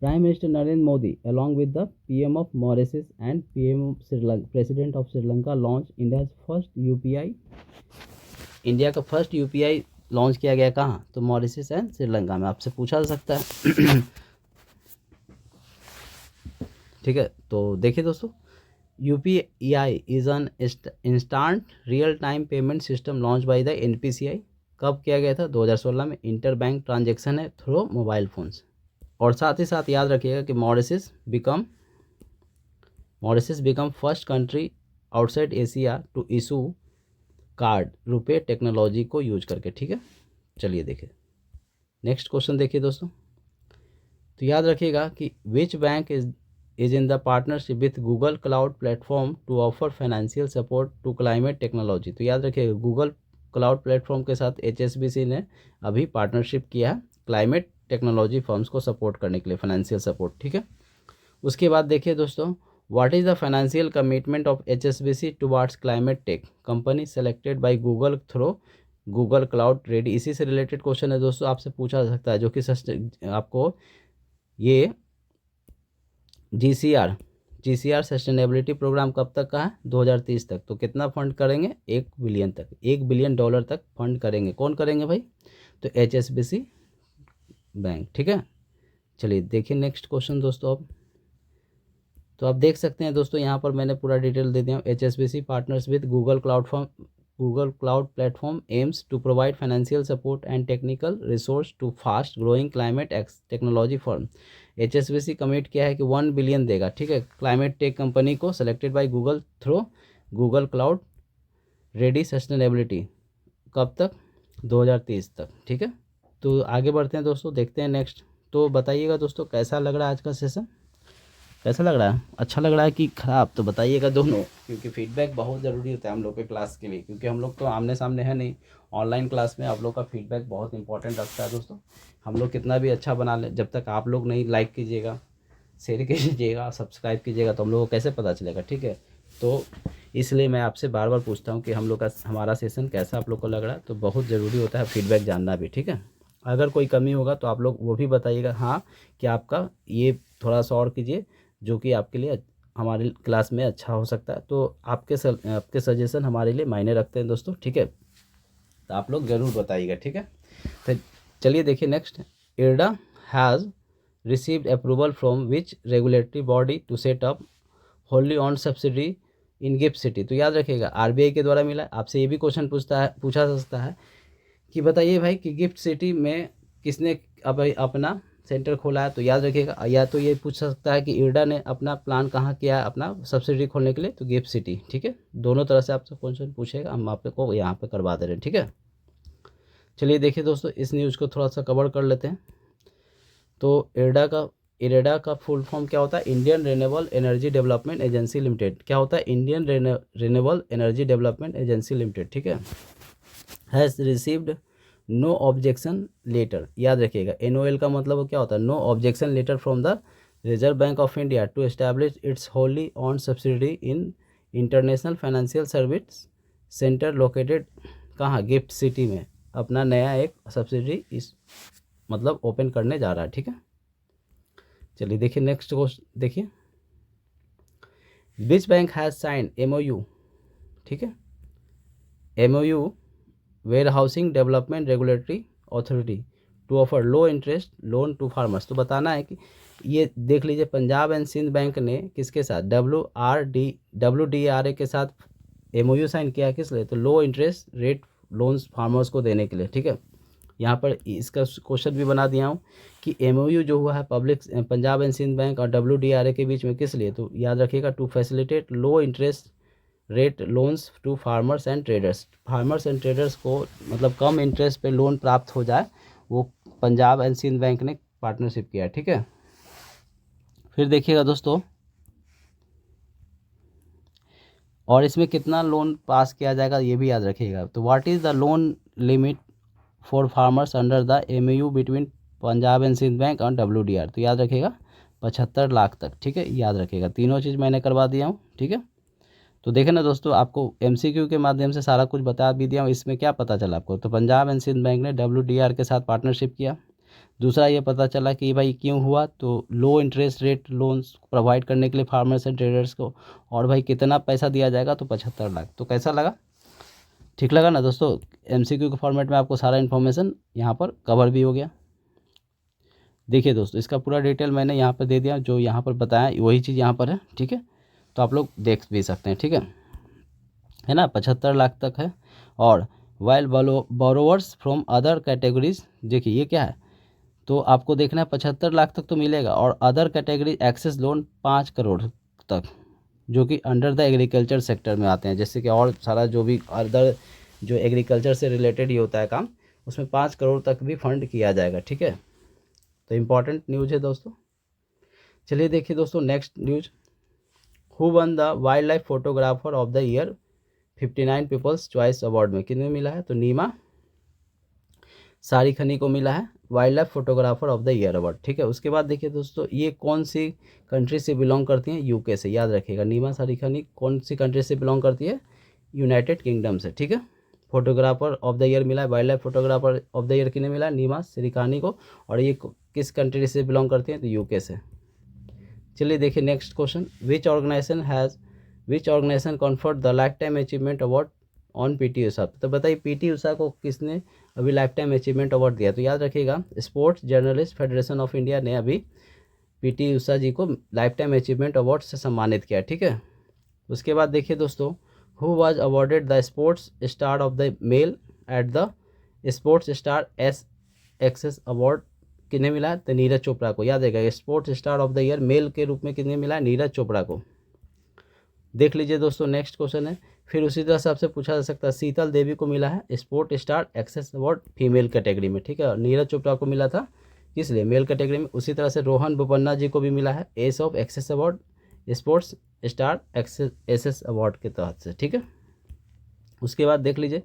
Prime minister Narendra Modi along with the PM of Mauritius and PM of Sri Lanka, president of Sri Lanka launch India's first UPI. India का फर्स्ट यूपीआई लॉन्च किया गया कहाँ? तो मॉरिशस एंड श्रीलंका में। आपसे पूछा जा सकता है ठीक है। तो देखिए दोस्तों, UPI is an instant real time payment system launch by the NPCI. कब किया गया था? 2016 में। इंटर बैंक ट्रांजैक्शन है थ्रू मोबाइल फोन्स। और साथ ही साथ याद रखिएगा कि Mauritius become first country outside Asia to issue card RuPay technology को यूज करके, ठीक है। चलिए देखिए नेक्स्ट क्वेश्चन देखिए दोस्तों। तो याद रखिएगा कि which bank is in the partnership with Google cloud platform to offer financial support to climate technology. तो याद रखिएगा, गूगल क्लाउड प्लेटफॉर्म के साथ एचएसबीसी ने अभी पार्टनरशिप किया है क्लाइमेट टेक्नोलॉजी फर्म्स को सपोर्ट करने के लिए, फाइनेंशियल सपोर्ट, ठीक है। उसके बाद देखिए दोस्तों, what is the financial commitment of HSBC towards climate tech company selected by Google through Google cloud ready. इसी से रिलेटेड क्वेश्चन है दोस्तों, आपसे पूछा जा सकता है, जो कि आपको ये जीसीआर सस्टेनेबिलिटी प्रोग्राम कब तक का है? 2030 तक। तो कितना फंड करेंगे? 1 बिलियन तक, $1 बिलियन तक फंड करेंगे। कौन करेंगे भाई? तो एचएसबीसी बैंक, ठीक है। चलिए देखिए नेक्स्ट क्वेश्चन दोस्तों। अब तो आप देख सकते हैं दोस्तों, यहाँ पर मैंने पूरा डिटेल दे दिया। HSBC partners with Google cloud platform aims to provide financial support and technical resource to fast growing climate technology firm. HSBC commit किया है कि 1 बिलियन देगा, ठीक है, क्लाइमेट टेक कंपनी को, selected by Google through Google cloud ready sustainability. कब तक? 2030 तक, ठीक है। तो आगे बढ़ते हैं दोस्तों, देखते हैं नेक्स्ट। तो बताइएगा दोस्तों कैसा लग रहा है आज का सेशन, कैसा लग रहा है? अच्छा लग रहा है कि ख़राब? तो बताइएगा दोनों, क्योंकि फीडबैक बहुत ज़रूरी होता है हम लोग के क्लास के लिए, क्योंकि हम लोग तो आमने सामने है नहीं, ऑनलाइन क्लास में आप लोग का फीडबैक बहुत इंपॉर्टेंट रखता है दोस्तों। हम लोग कितना भी अच्छा बना लें, जब तक आप लोग नहीं लाइक कीजिएगा, शेयर कीजिएगा, सब्सक्राइब कीजिएगा, तो हम लोग को कैसे पता चलेगा, ठीक है। तो इसलिए मैं आपसे बार बार पूछता हूँ कि हम लोग का हमारा सेशन कैसा आप लोग को लग रहा है। तो बहुत ज़रूरी होता है फीडबैक जानना भी, ठीक है। अगर कोई कमी होगा तो आप लोग वो भी बताइएगा, हाँ कि आपका ये थोड़ा सा और कीजिए, जो कि आपके लिए हमारे क्लास में अच्छा हो सकता है। तो आपके सजेशन हमारे लिए मायने रखते हैं दोस्तों, ठीक है। तो आप लोग ज़रूर बताइएगा, ठीक है। तो चलिए देखिए next, IRDA has received approval from which regulatory body to set up wholly owned subsidiary in GIFT City. तो याद रखिएगा, आरबीआई के द्वारा मिला। आपसे ये भी क्वेश्चन पूछा जा सकता है कि बताइए भाई कि गिफ्ट सिटी में किसने अब अपना सेंटर खोला है। तो याद रखिएगा, या तो ये पूछ सकता है कि IRDA ने अपना प्लान कहाँ किया है अपना सब्सिडी खोलने के लिए, तो गिफ्ट सिटी, ठीक है। दोनों तरह से आपसे क्वेश्चन पूछेगा, हम आपको यहाँ पे करवा दे रहे हैं, ठीक है। चलिए देखिए दोस्तों, इस न्यूज़ को थोड़ा सा कवर कर लेते हैं। तो IRDA का फुल फॉर्म क्या होता है? Indian renewable energy development agency limited. क्या होता है? Indian renewable energy development agency limited, ठीक है। Has received no objection letter. याद रखिएगा, NOL का मतलब क्या होता है? No objection letter from the Reserve Bank of India to establish its wholly owned subsidiary in international financial service centre located कहाँ? गिफ्ट सिटी में अपना नया एक सब्सिडी इस मतलब ओपन करने जा रहा है, ठीक है। चलिए देखिए नेक्स्ट क्वेश्चन देखिए, which bank has sign MOU, ठीक है, MOU warehousing development regulatory authority to offer low interest loan to farmers. तो बताना है कि ये देख लीजिए, पंजाब एंड सिंध बैंक ने किसके साथ, WDRA के साथ MOU साइन किया, किस लिए, तो लो इंटरेस्ट रेट लोन्स फार्मर्स को देने के लिए, ठीक है। यहाँ पर इसका क्वेश्चन भी बना दिया हूँ कि MOU जो हुआ है public Punjab and Sind bank और WDRA के बीच में, किस लिए, तो याद रखिएगा to facilitate low interest rate loans to farmers and traders. Farmers and traders को मतलब कम इंटरेस्ट पे लोन प्राप्त हो जाए, वो पंजाब एंड सिंध बैंक ने पार्टनरशिप किया, ठीक है। फिर देखिएगा दोस्तों, और इसमें कितना लोन पास किया जाएगा ये भी याद रखिएगा। तो what is the loan limit for farmers under the MOU between Punjab and Sind bank और WDR, तो याद रखिएगा 75 लाख तक, ठीक है, याद रखिएगा। तीनों चीज़ मैंने करवा दिया हूँ, ठीक है। तो देखें ना दोस्तों, आपको MCQ के माध्यम से सारा कुछ बता भी दिया हूँ। इसमें क्या पता चला आपको, तो पंजाब एंड सिंध बैंक ने WDR के साथ पार्टनरशिप किया। दूसरा ये पता चला कि भाई क्यों हुआ, तो लो इंटरेस्ट रेट लोन्स प्रोवाइड करने के लिए फार्मर्स एंड ट्रेडर्स को, और भाई कितना पैसा दिया जाएगा, तो 75 लाख। तो कैसा लगा, ठीक लगा ना दोस्तों। MCQ के फॉर्मेट में आपको सारा इन्फॉर्मेशन यहाँ पर कवर भी हो गया। देखिए दोस्तों, इसका पूरा डिटेल मैंने यहाँ पर दे दिया, जो यहाँ पर बताया वही चीज़ यहाँ पर है, ठीक है। तो आप लोग देख भी सकते हैं, ठीक है ना, 75 लाख तक है। और while borrowers from other categories, देखिए ये क्या है, तो आपको देखना है 75 लाख तक तो मिलेगा, और other category access loan 5 crore तक, जो कि अंडर द एग्रीकल्चर सेक्टर में आते हैं। जैसे कि और सारा जो भी अदर जो एग्रीकल्चर से रिलेटेड ही होता है काम, उसमें 5 करोड़ तक भी फंड किया जाएगा, ठीक है। तो इम्पॉर्टेंट न्यूज़ है दोस्तों। चलिए देखिए दोस्तों next news, who one the wild life photographer of the year 59 people's choice award में, किन्हें मिला है, तो नीमा सारिखनी को मिला है wild life photographer of the year award, ठीक है। उसके बाद देखिए दोस्तों, ये कौन सी कंट्री से बिलोंग करती हैं, UK से, याद रखिएगा। नीमा सारिखनी कौन सी कंट्री से बिलोंग करती है, यूनाइटेड किंगडम से, ठीक है। फोटोग्राफर ऑफ द ईयर मिला है, wild life photographer of the year किन्हें मिला है, नीमा सारिखनी को, और ये किस कंट्री से बिलोंग करती हैं, तो UK से। चलिए देखिए next question, which organisation conferred the lifetime achievement award on PT Usha. तो बताइए PT उषा को किसने अभी लाइफ टाइम अचीवमेंट अवार्ड दिया, तो याद रखिएगा sports journalist federation of India ने अभी PT उषा जी को लाइफ टाइम अचीवमेंट अवार्ड से सम्मानित किया, ठीक है। उसके बाद देखिए दोस्तों, who was awarded the sports star of the male at the sports star SXS award, किन्हें मिला है, तो नीरज चोपड़ा को। याद रहेगा sports star of the year male के रूप में किन्हें मिला है, नीरज चोपड़ा को। देख लीजिए दोस्तों नेक्स्ट क्वेश्चन है, फिर उसी तरह से आपसे पूछा जा सकता है, शीतल देवी को मिला है sport star aces award female category में, ठीक है। और नीरज चोपड़ा को मिला था किस लिए, मेल कैटेगरी में। उसी तरह से रोहन बोपन्ना जी को भी मिला है as of aces award sports star SS award के तहत से, ठीक है। उसके बाद देख लीजिए,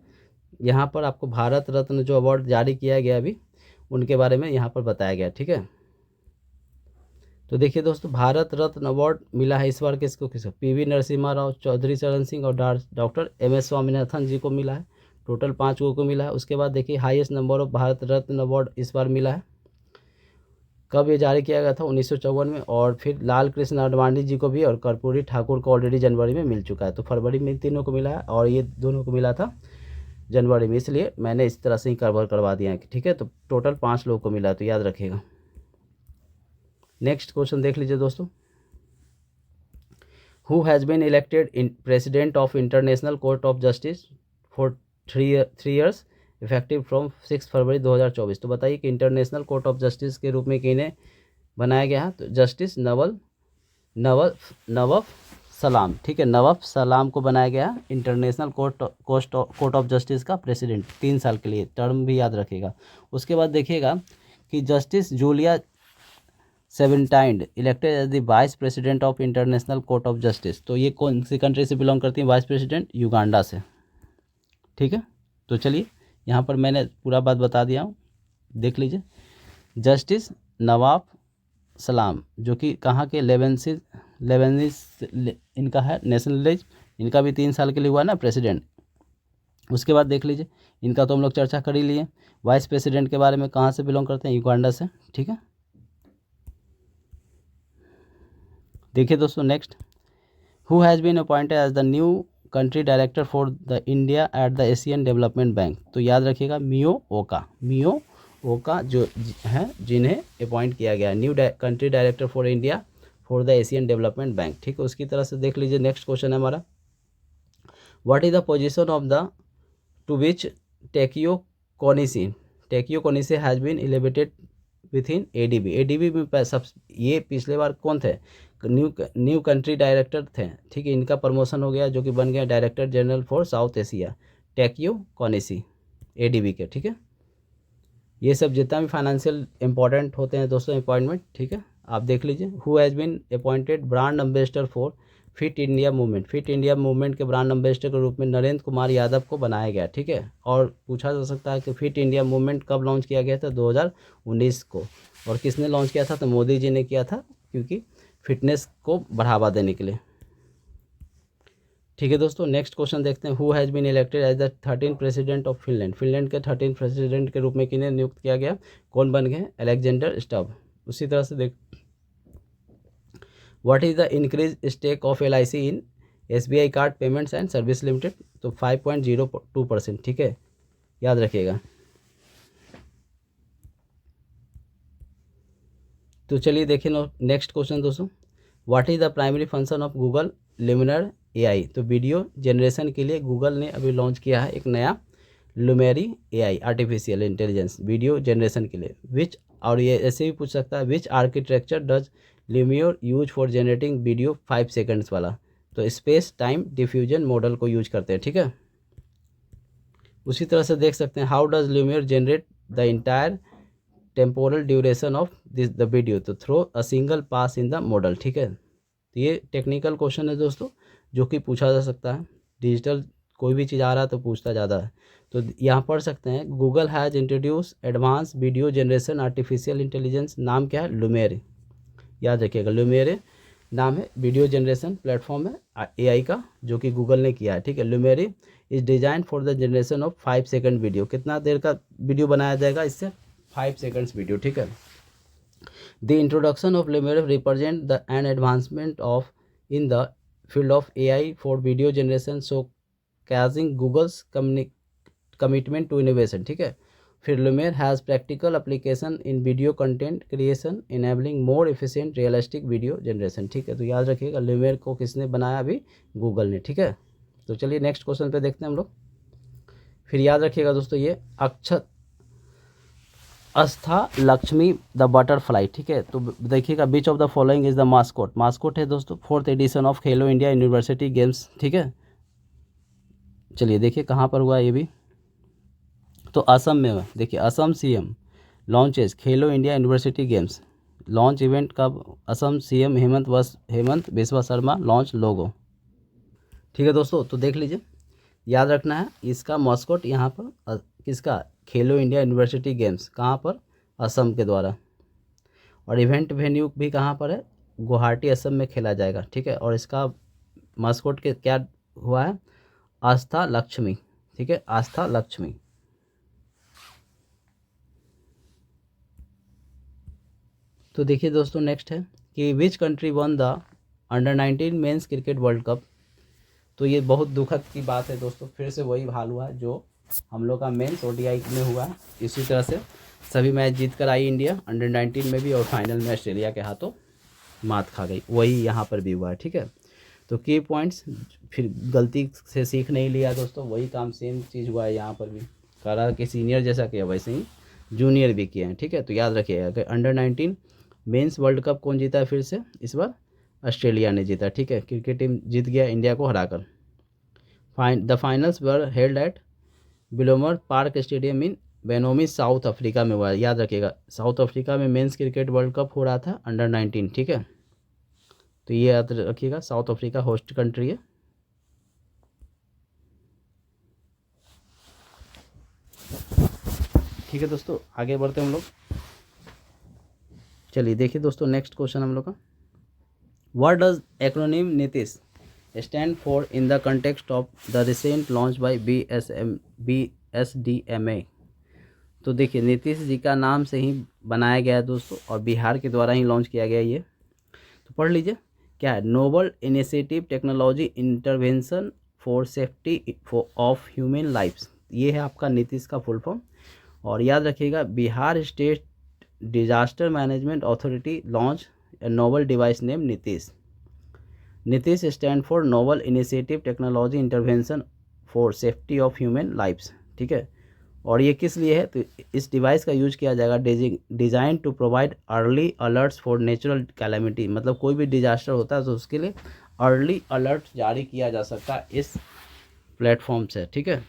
यहाँ पर आपको भारत रत्न जो अवार्ड जारी किया गया अभी, उनके बारे में यहाँ पर बताया गया, ठीक है। तो देखिए दोस्तों, भारत रत्न अवार्ड मिला है इस बार किसको, PV नरसिम्हा राव, चौधरी चरण सिंह और डॉक्टर MS स्वामीनाथन जी को मिला है। टोटल 5 को मिला है। उसके बाद देखिए highest number of Bharat Ratna award इस बार मिला है, कब ये जारी किया गया था, 1954 में। और फिर लाल कृष्ण आडवाणी जी को भी और कर्पूरी ठाकुर को ऑलरेडी जनवरी में मिल चुका है। तो फरवरी में तीनों को मिला है, और ये दोनों को मिला था जनवरी में, इसलिए मैंने इस तरह से ही कवर करवा दिया है, ठीक है। तो टोटल 5 लोगों को मिला है, तो याद रखिएगा। नेक्स्ट क्वेश्चन देख लीजिए दोस्तों, who has been elected in president of international court of Justice for 3 years effective from 6 February 2024। तो बताइए कि इंटरनेशनल कोर्ट ऑफ जस्टिस के रूप में किन्हें बनाया गया है, तो जस्टिस नवफ सलाम, ठीक है, नवफ सलाम को बनाया गया है इंटरनेशनल कोर्ट ऑफ जस्टिस का प्रेसिडेंट 3 साल के लिए, टर्म भी याद रखिएगा। उसके बाद देखिएगा कि justice Julia Sebutinde elected as the vice president of international court of justice. तो ये कौन सी कंट्री से बिलोंग करती हैं, वाइस प्रेसिडेंट युगांडा से, ठीक है। तो चलिए यहाँ पर मैंने पूरा बात बता दिया हूँ, देख लीजिए। जस्टिस नवाब सलाम जो कि कहाँ के, लेबनीज इनका है नेशनलिस्ट, इनका भी 3 साल के लिए हुआ ना प्रेसिडेंट। उसके बाद देख लीजिए, इनका तो हम लोग चर्चा कर ही लिए। वाइस प्रेसिडेंट के बारे में कहाँ से बिलोंग करते हैं, युगांडा से, ठीक है। देखिए दोस्तों next, who has been appointed as the new country director for the India at the Asian development bank. तो याद रखिएगा मियो ओका जो हैं जिन्हें अपॉइंट किया गया new country director for India for the Asian development bank. ठीक है, उसकी तरह से देख लीजिए नेक्स्ट क्वेश्चन है हमारा, what is the position of the to which Takeo Konishi has been elevated within ADB. ADB में सब ये पिछले बार कौन थे, न्यू कंट्री डायरेक्टर थे। ठीक है, इनका प्रमोशन हो गया जो कि बन गया director general for South Asia, Takeo Konishi ADB के। ठीक है, ये सब जितना भी फाइनेंशियल इंपॉर्टेंट होते हैं दोस्तों अपॉइंटमेंट, ठीक है आप देख लीजिए। Who has been appointed brand ambassador for Fit India movement. Fit India movement के ब्रांड एम्बेसडर के रूप में नरेंद्र कुमार यादव को बनाया गया। ठीक है, और पूछा जा सकता है कि फिट इंडिया मूवमेंट कब लॉन्च किया गया था, 2019 को। और किसने लॉन्च किया था, तो मोदी जी ने किया था, क्योंकि फिटनेस को बढ़ावा देने के लिए। ठीक है दोस्तों, नेक्स्ट क्वेश्चन देखते हैं, who has been elected as the 13 president of Finland. Finland के 13 प्रेसिडेंट के रूप में किन्हें नियुक्त किया गया, कौन बन गए, अलेक्जेंडर स्टब। उसी तरह से देख, what is the increase stake of LIC in SBI card payments and service limited. तो 5.02%। ठीक है, याद रखिएगा। तो चलिए देखिए नेक्स्ट क्वेश्चन दोस्तों, what is the primary function of Google Lumiere AI। तो वीडियो जनरेशन के लिए गूगल ने अभी लॉन्च किया है एक नया लुमेरी AI, artificial intelligence video generation के लिए। विच, और ये ऐसे भी पूछ सकता है, which architecture does Lumiere use for generating video 5 seconds वाला। तो स्पेस टाइम डिफ्यूजन मॉडल को यूज करते हैं। ठीक है, उसी तरह से देख सकते हैं, how does Lumiere generate the entire temporal duration of this the video. तो through a single pass in the model. ठीक है, तो ये टेक्निकल क्वेश्चन है दोस्तों जो कि पूछा जा सकता है, डिजिटल कोई भी चीज़ आ रहा है तो पूछता ज़्यादा है। तो यहाँ पढ़ सकते हैं, Google has introduce advance video generation artificial intelligence. नाम क्या है, लुमेरे। याद रखिएगा, लुमेरे नाम है, वीडियो जनरेशन प्लेटफॉर्म है AI का जो कि गूगल ने किया है। ठीक है, Lumiere is design for the generation of 5 second video. कितना देर का वीडियो बनाया जाएगा इससे, 5 सेकंड्स वीडियो। ठीक है, the introduction of Lumiere represent the an advancement of in the field of AI for video generation, showcasing Google's commitment to innovation. ठीक है, फिर Lumiere has practical application in video content creation enabling more efficient realistic video generation. ठीक है, तो याद रखिएगा Lumiere को किसने बनाया, अभी गूगल ने। ठीक है, तो चलिए नेक्स्ट क्वेश्चन पे देखते हैं हम लोग। फिर याद रखिएगा दोस्तों, ये अस्था लक्ष्मी द बटरफ्लाई। ठीक है, तो देखिएगा, which of the following is the mascot. Mascot है दोस्तों 4th edition of Khelo India university games. ठीक है, चलिए देखिए कहाँ पर हुआ ये भी, तो असम में हुआ। देखिए, असम CM लॉन्चेस खेलो India university games. Launch event कब, असम CM हेमंत बिस्वा शर्मा लॉन्च लोगो। ठीक है दोस्तों, तो देख लीजिए, याद रखना है इसका मॉस्कोट यहाँ पर किसका, खेलो इंडिया यूनिवर्सिटी गेम्स, कहाँ पर, असम के द्वारा। और इवेंट वेन्यू भी कहाँ पर है, गुवाहाटी असम में खेला जाएगा। ठीक है, और इसका मॉस्कोट के क्या हुआ है, आस्था लक्ष्मी। ठीक है, आस्था लक्ष्मी। तो देखिए दोस्तों नेक्स्ट है कि विच country won the under-19 mains cricket world cup. तो ये बहुत दुखद की बात है दोस्तों, फिर से वही हाल हुआ है जो हम लोग का मेंस ODI में हुआ है। इसी तरह से सभी मैच जीत कर आई इंडिया अंडर-19 में भी, और फाइनल में ऑस्ट्रेलिया के हाथों मात खा गई। वही यहाँ पर भी हुआ है। ठीक है, तो की पॉइंट्स, फिर गलती से सीख नहीं लिया दोस्तों, वही काम सेम चीज़ हुआ है यहाँ पर भी। करा कि सीनियर जैसा किया वैसे ही जूनियर भी किए हैं। ठीक है, तो याद रखिएगा कि अंडर-19 मेंस वर्ल्ड कप कौन जीता है, फिर से इस बार ऑस्ट्रेलिया ने जीता। ठीक है, क्रिकेट टीम जीत गया इंडिया को हराकर। The finals were held at Willowmoore park stadium in Benoni South Africa में हुआ। याद रखिएगा, साउथ अफ्रीका में मेंस क्रिकेट वर्ल्ड कप हो रहा था अंडर-19। ठीक है, तो ये याद रखिएगा, साउथ अफ्रीका होस्ट कंट्री है। ठीक है दोस्तों, आगे बढ़ते हैं हम लोग। चलिए देखिए दोस्तों नेक्स्ट क्वेश्चन हम लोग का, what does acronym Nitish stand for in the context of the recent launch by BSDMA। तो देखिए, नीतीश जी का नाम से ही बनाया गया है दोस्तों, और बिहार के द्वारा ही लॉन्च किया गया ये। तो पढ़ लीजिए, क्या है, novel initiative technology intervention for safety of human lifes, ये है आपका नीतीश का फुल फॉर्म। और याद रखिएगा, Bihar state disaster management authority launch a novel device name Nitish. Nitish stand for novel initiative technology intervention for safety of human lifes, ठीक है। और ये किस लिए है, तो इस डिवाइस का यूज किया जाएगा design to provide early alerts for natural calamity, मतलब कोई भी डिजास्टर होता है तो उसके लिए अर्ली अलर्ट जारी किया जा सकता है इस प्लेटफॉर्म से, ठीक है।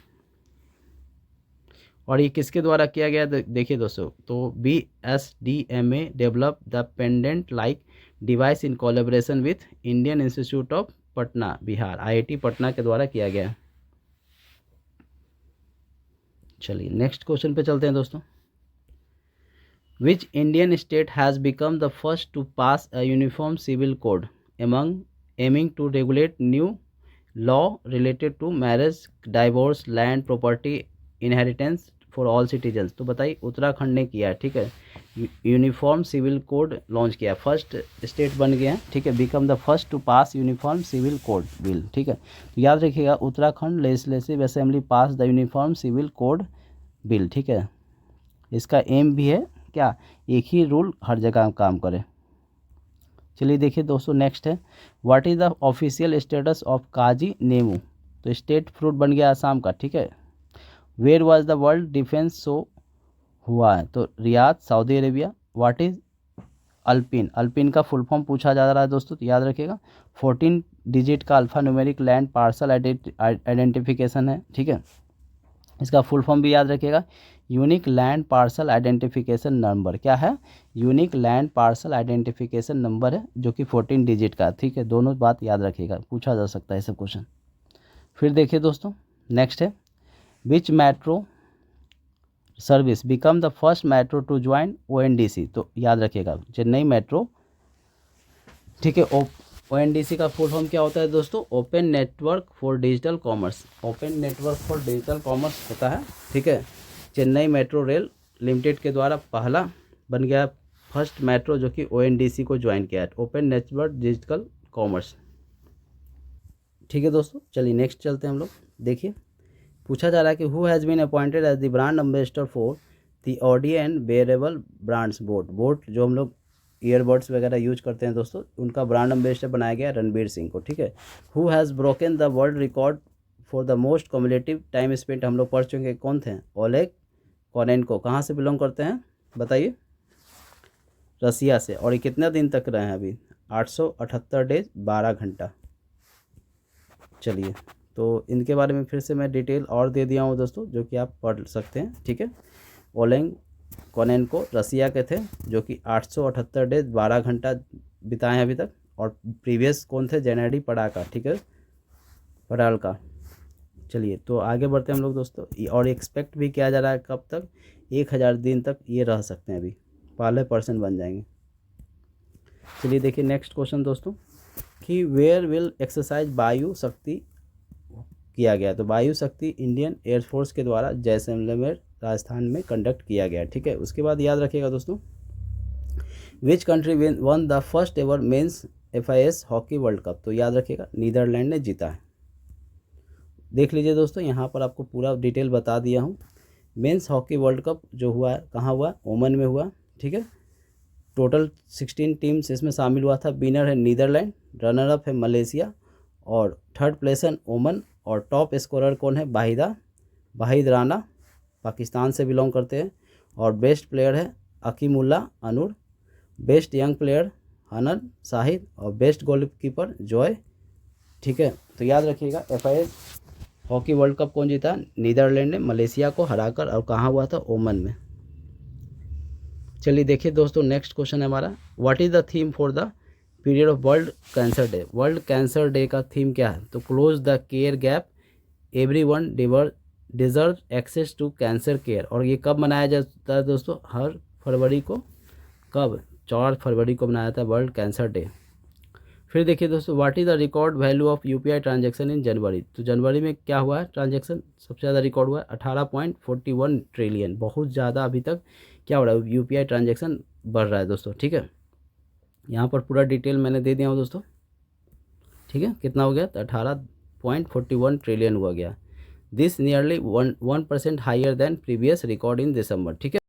और ये किसके द्वारा किया गया, देखिए दोस्तों, तो BSDMA develop the pendant like device in collaboration with Indian institute of Patna Bihar, IIT Patna के द्वारा किया गया है। चलिए नेक्स्ट क्वेश्चन पे चलते हैं दोस्तों। Which Indian state has become the first to pass a uniform civil code aiming to regulate new law related to marriage, divorce, land property, inheritance for all citizens. तो बताइए, उत्तराखंड ने किया है, ठीक है, यूनिफॉर्म सिविल कोड लॉन्च किया, first state बन गया, ठीक है, become the first to pass uniform civil code bill, ठीक है। तो याद रखिएगा, Uttarakhand legislative assembly pass the uniform civil code bill, ठीक है। इसका एम भी है क्या, एक ही रूल हर जगह काम करे। चलिए देखिए दोस्तों, नेक्स्ट है, what is the official status of Kaji Nemu. तो स्टेट फ्रूट बन गया आसाम का, ठीक है। Where was the world defence show हुआ है, तो Riyadh, Saudi Arabia. What is Alpine, Alpine का फुल फॉर्म पूछा जा रहा है दोस्तों, तो याद रखिएगा 14 डिजिट का alpha numeric land parcel identification है, ठीक है। इसका फुल फॉर्म भी याद रखिएगा, unique land parcel identification number, क्या है, unique land parcel identification number है, जो कि 14 डिजिट का, ठीक है। दोनों बात याद रखिएगा, पूछा जा सकता है सब क्वेश्चन। फिर देखिए दोस्तों, नेक्स्ट है, which metro service become the first metro to join ONDC। तो याद रखिएगा, चेन्नई मेट्रो, ठीक है। ONDC का फुल फॉर्म क्या होता है दोस्तों, open network for digital commerce, open network for digital commerce होता है, ठीक है। चेन्नई मेट्रो रेल लिमिटेड के द्वारा पहला बन गया फर्स्ट मेट्रो जो कि ONDC को ज्वाइन किया है, ओपन नेटवर्क डिजिटल कॉमर्स, ठीक है दोस्तों। चलिए नेक्स्ट चलते हैं हम लोग। देखिए, पूछा जा रहा है कि who has been appointed as the brand ambassador for the audio and wearable brands boAt, जो हम लोग ईयरबड्स वगैरह यूज करते हैं दोस्तों, उनका ब्रांड एम्बेसडर बनाया गया रणबीर सिंह को, ठीक है। Who has broken the world record for the most cumulative time spent, हम लोग पढ़ चुके, कौन थे, ओलेग कोनेन्को, कहाँ से बिलोंग करते हैं बताइए, रसिया से। और ये कितना दिन तक रहे हैं अभी, 878 डेज 12 घंटा। चलिए, तो इनके बारे में फिर से मैं डिटेल और दे दिया हूँ दोस्तों, जो कि आप पढ़ सकते हैं, ठीक है। ओलेग कोनेन्को रसिया के थे, जो कि 878 डेज 12 घंटा बिताए हैं अभी तक। और प्रीवियस कौन थे, जेनेडी पडाका, ठीक है, पडालका। चलिए, तो आगे बढ़ते हैं हम लोग दोस्तों। और एक्सपेक्ट भी किया जा रहा है कब तक, 1000 दिन तक ये रह सकते हैं, अभी पहले पर्सन बन जाएंगे। चलिए देखिए नेक्स्ट क्वेश्चन दोस्तों, कि वेयर विल एक्सरसाइज वायु शक्ति किया गया। तो वायु शक्ति इंडियन एयरफोर्स के द्वारा जैसलमेर राजस्थान में कंडक्ट किया गया, ठीक है। उसके बाद याद रखिएगा दोस्तों, which country won the first ever men's FIS hockey world cup. तो याद रखिएगा, नीदरलैंड ने जीता है। देख लीजिए दोस्तों, यहाँ पर आपको पूरा डिटेल बता दिया हूँ। मेंस हॉकी वर्ल्ड कप जो हुआ है, कहाँ हुआ, ओमान में हुआ, ठीक है। टोटल 16 टीम्स इसमें शामिल हुआ था। विनर है नीदरलैंड, रनर अप है मलेशिया, और थर्ड प्लेस है ओमान, और टॉप स्कोरर कौन है, वाहिद राना, पाकिस्तान से बिलोंग करते हैं। और बेस्ट प्लेयर है अकीमुल्ला अनूर, बेस्ट यंग प्लेयर हनन शाहिद, और बेस्ट गोलकीपर जॉय, ठीक है। तो याद रखिएगा, FIS हॉकी वर्ल्ड कप कौन जीता, नीदरलैंड ने मलेशिया को हराकर, और कहाँ हुआ था, ओमान में। चलिए देखिए दोस्तों, नेक्स्ट क्वेश्चन है हमारा, what is the theme for the period of world cancer day. World cancer day का थीम क्या है, तो close the care gap, everyone deserve access to cancer care. और ये कब मनाया जाता है दोस्तों, हर फरवरी को, कब, 4 फरवरी को मनाया जाता है वर्ल्ड कैंसर डे। फिर देखिए दोस्तों, what is the record value of UPI transaction in January. तो जनवरी में क्या हुआ है, ट्रांजैक्शन सबसे ज़्यादा रिकॉर्ड हुआ है 18.41 ट्रिलियन, बहुत ज़्यादा अभी तक क्या हो रहा है, UPI ट्रांजैक्शन बढ़ रहा है दोस्तों, ठीक है। यहाँ पर पूरा डिटेल मैंने दे दिया हूँ दोस्तों। ठीक है, कितना हो गया, तो 18.41 ट्रिलियन हुआ गया। This nearly 1% higher than previous record in December. ठीक है।